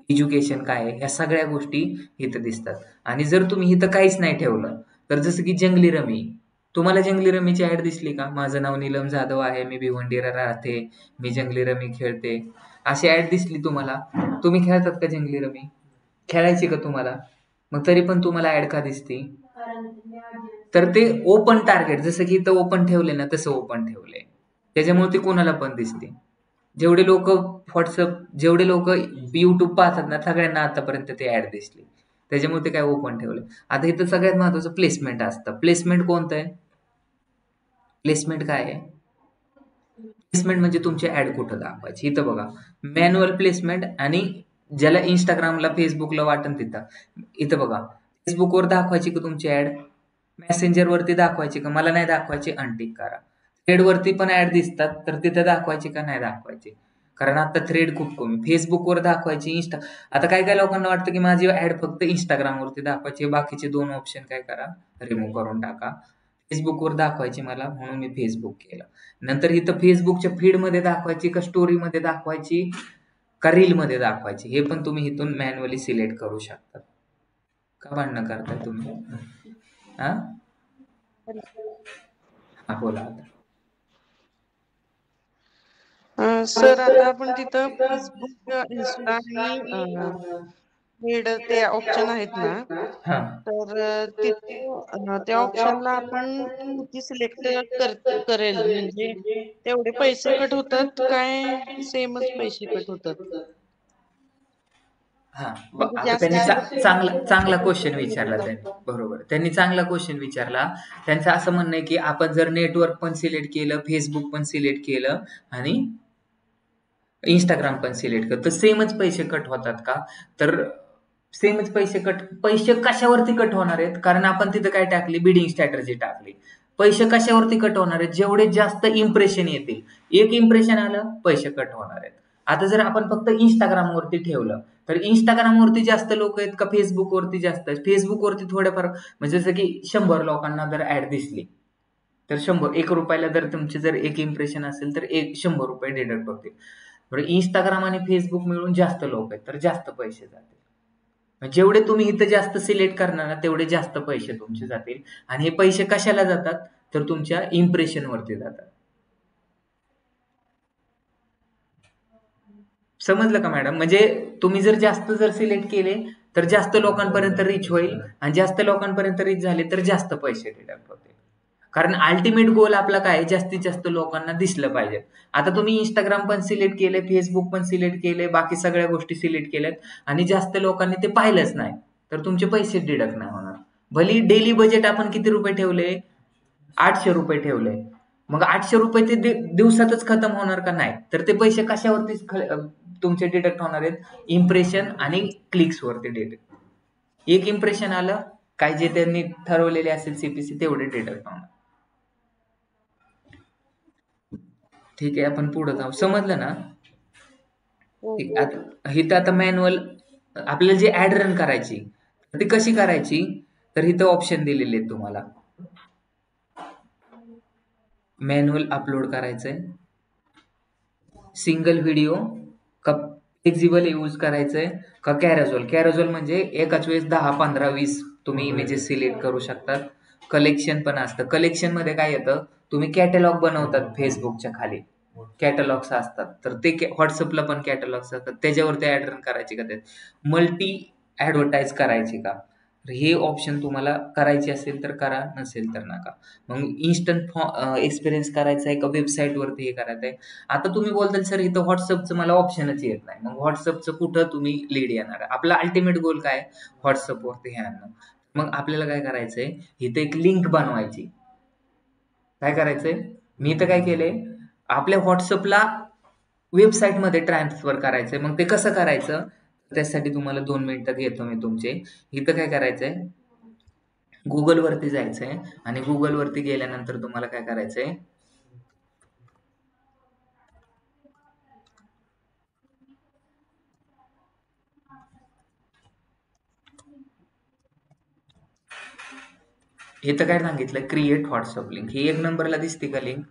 एज्युकेशन काय आहे, ह्या सगळ्या गोष्टी इथं दिसतात. आणि जर तुम्ही इथं काहीच नाही ठेवलं तर जसं की जंगली रमी, तुम्हाला जंगली रमीची ऍड दिसली का? माझं नाव नीलम जाधव आहे, मी भिवंडीला राहते, मी जंगली रमी खेळते, अशी ऍड दिसली तुम्हाला? तुम्ही खेळतात का जंगली रमी? खेळायची का तुम्हाला? मग तरी पण तुम्हाला ऍड का दिसते? तर ते ओपन टार्गेट, जसं की इथं ओपन ठेवले ना तसं ओपन ठेवलंय. त्याच्यामुळे ती कोणाला पण दिसते. जेवढे लोक व्हॉट्सअप, जेवढे लोक युट्यूब पाहतात ना, सगळ्यांना आतापर्यंत ते ऍड दिसली. त्याच्यामुळे ते काय ओपन ठेवले. आता इथं सगळ्यात महत्वाचं प्लेसमेंट असतं. प्लेसमेंट कोणतं आहे? प्लेसमेंट काय आहे? प्लेसमेंट म्हणजे तुमची ऍड कुठं दाखवायची. इथं बघा, मॅन्युअल प्लेसमेंट आणि ज्याला इंस्टाग्रामला फेसबुकला वाटन तिथं. इथं बघा, फेसबुकवर दाखवायची का तुमची ऍड? मेसेंजरवरती दाखवायची का? मला नाही दाखवायची, अनटिक करा. थ्रेडवरती पण ऍड दिसतात तर तिथं दाखवायची का नाही दाखवायची? कारण आता थ्रेड खूप कमी. फेसबुकवर दाखवायची, आता काय काय लोकांना वाटतं की माझी ऍड फक्त इंस्टाग्रामवरती दाखवायची, बाकीचे 2 ऑप्शन काय करा? रिमूव्ह करून टाका. फेसबुकवर दाखवायची मला म्हणून मी फेसबुक केलं. नंतर इथं फेसबुकच्या फीडमध्ये दाखवायची का स्टोरीमध्ये दाखवायची का रीलमध्ये दाखवायची, हे पण तुम्ही इथून मॅन्युअली सिलेक्ट करू शकता. का भांडणं करताय तुम्ही? हा हा, बोला आता. सर आता आपण तिथं फेसबुक, इन्स्टा आणि थ्रेड ते ऑप्शन आहेत ना, हा तर तिथं त्या ऑप्शनला आपण किती सिलेक्ट करेल म्हणजे तेवढे पैसे कट होतात काय सेमच पैसे कट होतात? हा म्हणजे आता जास्त त्यांनी चांगला चांगला क्वेश्चन शिकण्यासाठी विचारला भेटत त्यांनी, असतं. बरोबर, त्यांनी चांगला क्वेश्चन विचारला. त्यांचं असं म्हणणं आहे की आपण जर नेटवर्क पण सिलेक्ट केलं, फेसबुक पण सिलेक्ट केलं आणि इंस्टाग्राम पण सिलेक्ट केलं तर सेमच पैसे कट होतात का? तर सेमच पैसे कशावरती कट होणार आहेत? कारण आपण तिथं काय टाकली, बिडिंग स्ट्रॅटर्जी टाकली. पैसे कशावरती कट होणार आहेत? जेवढे जास्त इम्प्रेशन येतील, एक इम्प्रेशन आलं पैसे कट होणार आहेत. आता जर आपण फक्त इंस्टाग्रामवरती ठेवलं तर इंस्टाग्रामवरती जास्त लोक आहेत का फेसबुकवरती जास्त आहेत? फेसबुकवरती थोडेफार, म्हणजे जसं की 100 लोकांना जर ऍड दिसली तर 1 रुपयाला जर तुमचे जर एक इम्प्रेशन असेल तर 100 रुपये डिडक्ट होतील. बरं, इंस्टाग्राम आणि फेसबुक मिळून जास्त लोक आहेत तर जास्त पैसे जातील. जेवढे तुम्ही इथं जास्त सिलेक्ट करणार ना तेवढे जास्त पैसे तुमचे जातील. आणि हे पैसे कशाला जातात? तर तुमच्या इम्प्रेशन वरती जातात. समजलं का मॅडम? म्हणजे तुम्ही जर जास्त जर सिलेक्ट केले तर जास्त लोकांपर्यंत रीच होईल, आणि जास्त लोकांपर्यंत रीच झाले तर जास्त पैसे डिडक्ट होतील. कारण अल्टिमेट गोल आपला काय आहे? जास्तीत जास्त लोकांना दिसलं पाहिजे. आता तुम्ही इंस्टाग्राम पण सिलेक्ट केले, फेसबुक पण सिलेक्ट केले, बाकी सगळ्या गोष्टी सिलेक्ट केल्यात आणि जास्त लोकांनी ते पाहिलंच नाही तर तुमचे पैसे डिडक्ट नाही होणार. भले डेली बजेट आपण किती रुपये ठेवले? 800 रुपये ठेवले. मग 800 रुपये ते दिवसातच खतम होणार का? नाही. तर ते पैसे कशावरती तुमचे डिडक्ट होणार आहेत? इम्प्रेशन आणि क्लिक्स वरती डिडक्ट. एक इम्प्रेशन आलं काय, जे त्यांनी ठरवलेले असेल सीपीसी तेवढे डिडक्ट होणार. ठीक आहे, आपण पुढे जाऊ. समजलं ना? हो. ठीक. आता इथं आता मॅन्युअल आपल्याला जी ऍड रन करायची ती कशी करायची? तर इथं ऑप्शन दिलेले आहेत तुम्हाला. मॅन्युअल अपलोड करायचंय, सिंगल व्हिडिओ का फ्लेक्झिबल यूज करायचंय का कॅरोझोल. कॅरोझोल म्हणजे एकाच वेळेस 10, 15, 20 तुम्ही इमेजेस सिलेक्ट करू शकतात. कलेक्शन पण असतं. कलेक्शन मध्ये काय येतं? तुम्ही कॅटलॉग बनवतात फेसबुकच्या खाली, कॅटलॉग्स असतात तर ते व्हॉट्सअपला पण कॅटलॉग्स असतात, त्याच्यावरती ऍड रन करायची का? ते मल्टी ऍडव्हर्टाईज करायची का? तर हे ऑप्शन तुम्हाला करायचे असेल तर करा, नसेल तर नका. मग इन्स्टंट एक्सपिरियन्स करायचा आहे का वेबसाईटवरती हे करायचं आहे? आता तुम्ही बोलताल सर इथं व्हॉट्सअपचं मला ऑप्शनच येत नाही. मग व्हॉट्सअपचं कुठं तुम्ही लीड येणार आहे? आपला अल्टिमेट गोल काय? व्हॉट्सअपवरती हे आणणं. मग आपल्याला काय करायचंय? इथं एक लिंक बनवायची. काय करायचंय? मी इथं काय केलंय? आपल्या व्हॉट्सअपला वेबसाईटमध्ये ट्रान्सफर करायचंय. मग ते कसं करायचं? त्यासाठी तुम्हाला 2 मिनिटं घेतो मी तुमचे. इथं काय करायचंय? गुगलवरती जायचंय आणि गुगलवरती गेल्यानंतर तुम्हाला काय करायचंय? इथं काय सांगितलं? Create WhatsApp link. ही 1 नंबरला दिसते का लिंक?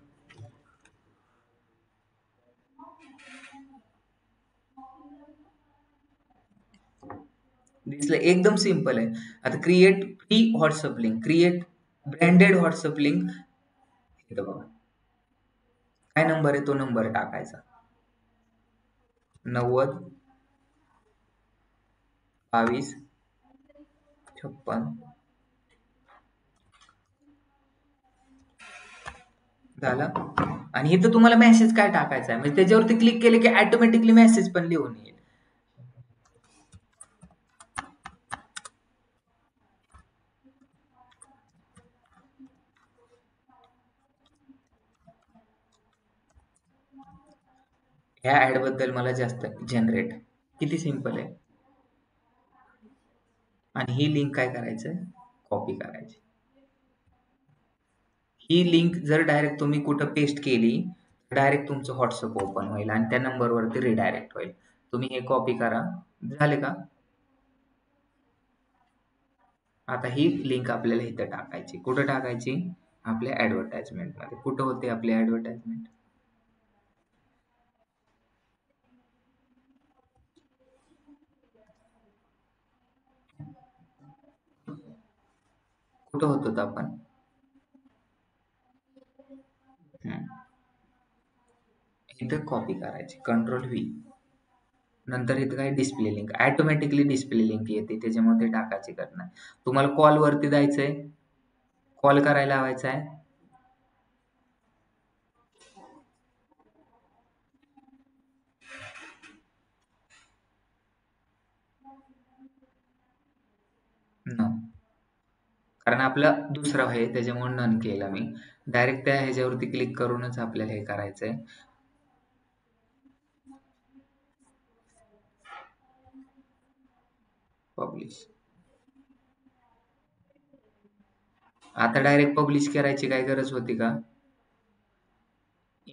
दिसलं? एकदम सिंपल आहे. आता create free WhatsApp link, create branded WhatsApp link. इथं बघा काय नंबर आहे, तो नंबर टाकायचा. 90 22 56 झालं. आणि इथं तुम्हाला मेसेज काय टाकायचा आहे, म्हणजे त्याच्यावरती क्लिक केले की ऑटोमॅटिकली मेसेज पण लिहून येईल. ह्या ऍड बद्दल मला जास्त जनरेट. किती सिंपल आहे. आणि ही लिंक काय करायचं? कॉपी करायची. ही लिंक जर डायरेक्ट तुम्ही कुठं पेस्ट केली डायरेक्ट तुमचं व्हॉट्सअप ओपन होईल आणि त्या नंबरवरती रिडायरेक्ट होईल. तुम्ही हे कॉपी करा. झाले का? आता ही लिंक आपल्याला इथं टाकायची. कुठं टाकायची? आपल्या ऍडव्हर्टाइजमेंट मध्ये. कुठं होते आपली ऍडव्हर्टाइजमेंट? कुठं होतो आपण? इथं कॉपी करायची, कंट्रोल व्ही. नंतर इथं काय? Display link. Automatically display link येते, त्याच्यामध्ये टाकायची गरज नाही. तुम्हाला कॉल वरती जायचंय, कॉल करायला लावायचा आहे. कारण आपला दुसरा आहे त्याच्यामुळे नन केला मी. डायरेक्ट त्या ह्याच्यावरती क्लिक करूनच आपल्याला हे करायचंय. पब्लिश. आता डायरेक्ट पब्लिश करायची काय गरज होती का?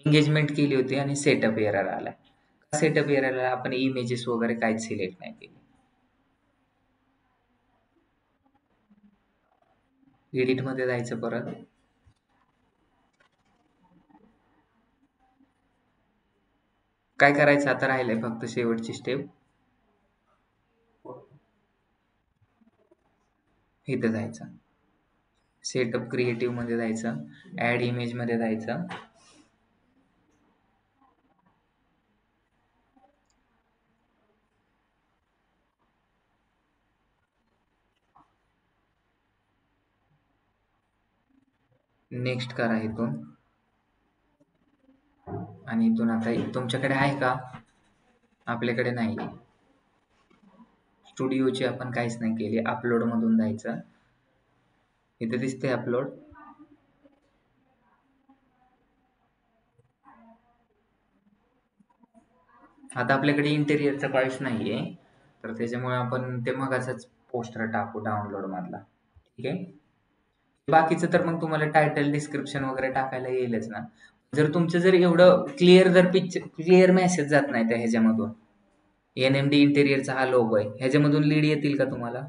एंगेजमेंट केली होती आणि सेटअप एरर आला. सेटअप एरर आला, आपण इमेजेस वगैरे काहीच सिलेक्ट नाही केले. एडिट मध्ये जायचं परत. काय करायचं आता राहिलंय फक्त शेवटची स्टेप. इथं जायचं, सेटअप क्रिएटिव्ह मध्ये जायचं, ऍड इमेज मध्ये जायचं. नेक्स्ट करा इथून, आणि इथून आता तुमच्याकडे आहे का? आपल्याकडे नाही. स्टुडिओची आपण काहीच नाही केली. अपलोड मधून जायचं, इथे दिसते अपलोड. आता आपल्याकडे इंटेरियरचा काहीच नाहीये, तर त्याच्यामुळे आपण ते मग असंच पोस्टर टाकू डाउनलोड मधला. ठीक आहे. बाकीचं तर मग तुम्हाला टायटल डिस्क्रिप्शन वगैरे टाकायला येईलच ना. जर एवढं क्लिअर जर पिक्चर क्लिअर मेसेज जात नाही त्या ह्याच्यामधून, NMD इंटेरियरचा हा लोगो आहे, ह्याच्यामधून लीड येतील का तुम्हाला?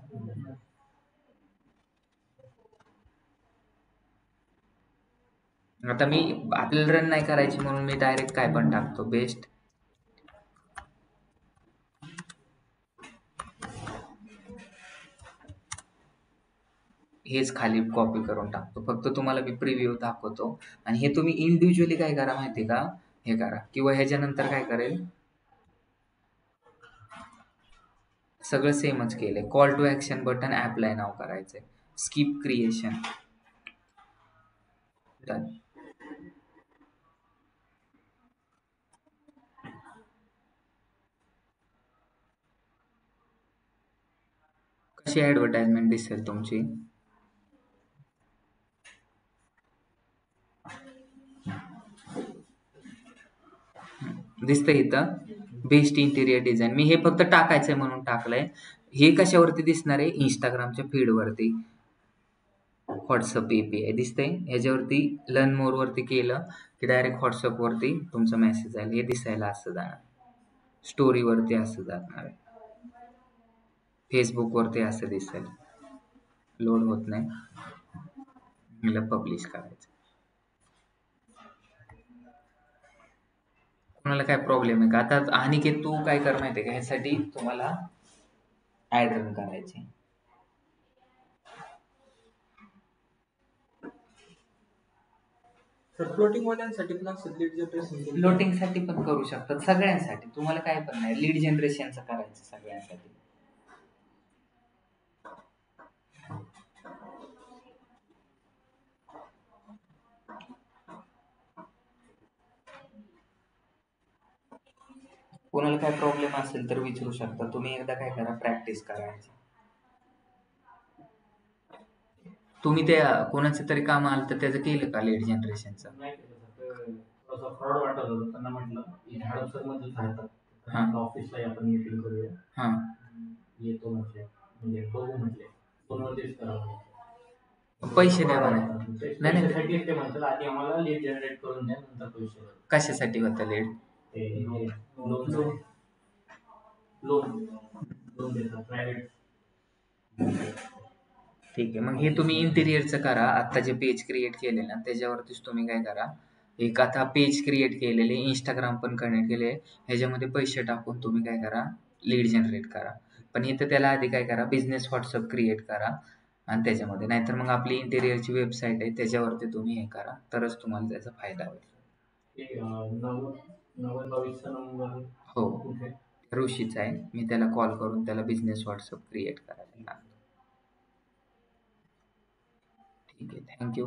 आता मी आपल्याला रन नाही करायची म्हणून मी डायरेक्ट काय पण टाकतो, बेस्ट. हेच खाली कॉपी करून टाकतो, फक्त तुम्हाला मी प्रिव्ह्यू दाखवतो. आणि हे तुम्ही इंडिव्हिज्युअली काय करा माहिती का, हे करा, किंवा ह्याच्यानंतर काय करेल, सगळं सेमच केलंय. Call to action button apply नाव करायचंय, स्किप क्रिएशन, डन. कशी ऍडव्हर्टाइजमेंट दिसेल तुमची? दिसतंय इथं बेस्ट इंटेरियर डिझाईन. मी हे फक्त टाकायचंय म्हणून टाकलंय. हे कशावरती दिसणार आहे? इंस्टाग्रामच्या फीड वरती. व्हॉट्सअप API दिसतंय, ह्याच्यावरती लर्न मोर वरती केलं की डायरेक्ट व्हॉट्सअप वरती तुमचा मेसेज जाईल. हे दिसायला असं जाणार, स्टोरी वरती असं जाणार, फेसबुक वरती असं दिसेल. लोड होत नाही, मला पब्लिश करायचं. कोणाला काय प्रॉब्लेम आहे का? आता अनिकेत तू काय कर माहितीये का, ह्यासाठी तुम्हाला ऍड रन करायची. फ्लोटिंग वाल्यांसाठी पण असं लीड जनरेशन फ्लोटिंग साठी पण करू शकतात, सगळ्यांसाठी. तुम्हाला काय पण नाही, लीड जनरेशनचं करायचं सगळ्यांसाठी. कोणाला काय प्रॉब्लेम असेल तर विचारू शकता तुम्ही. एकदा काय करा, प्रॅक्टिस करायची. तुम्ही त्या कोणाचं तरी काम आलं तर त्याचं केलं का लीड जनरेशनचं? नाही केलं, थोडासा फ्रॉड वाटत होता. त्यांना म्हटलं की हडपसर मध्येच राहतात, ऑफिसला आपण मीटिंग करूया. हा, येतो म्हटले, म्हणजे बघू म्हटले, फोनवरतीच करावं. पैसे द्या म्हणा. नाही त्याच्यासाठी ते म्हणतात आधी आम्हाला लीड जनरेट करून द्या, नंतर पैसे द्या. कशासाठी होतं लीड? ते लोन देतात प्रायव्हेट. ठीक आहे, मग हे तुम्ही इंटेरियरचं करा. आता जे पेज क्रिएट केले ना त्याच्यावरतीच तुम्ही काय करा, एक आता पेज क्रिएट केलेले, इंस्टाग्राम पण कनेक्ट केले, ह्याच्यामध्ये पैसे टाकून तुम्ही काय करा, लीड जनरेट करा. पण इथं त्याला आधी काय करा, बिझनेस व्हॉट्सअप क्रिएट करा आणि त्याच्यामध्ये, नाहीतर मग आपली इंटेरियरची वेबसाईट आहे त्याच्यावरती तुम्ही हे करा, तरच तुम्हाला त्याचा फायदा होईल. 922 नंबर हो, ऋषीचा आहे. मी त्याला कॉल करून त्याला बिझनेस व्हॉट्सअप क्रिएट करायला लागतो. ठीक आहे, थँक्यू.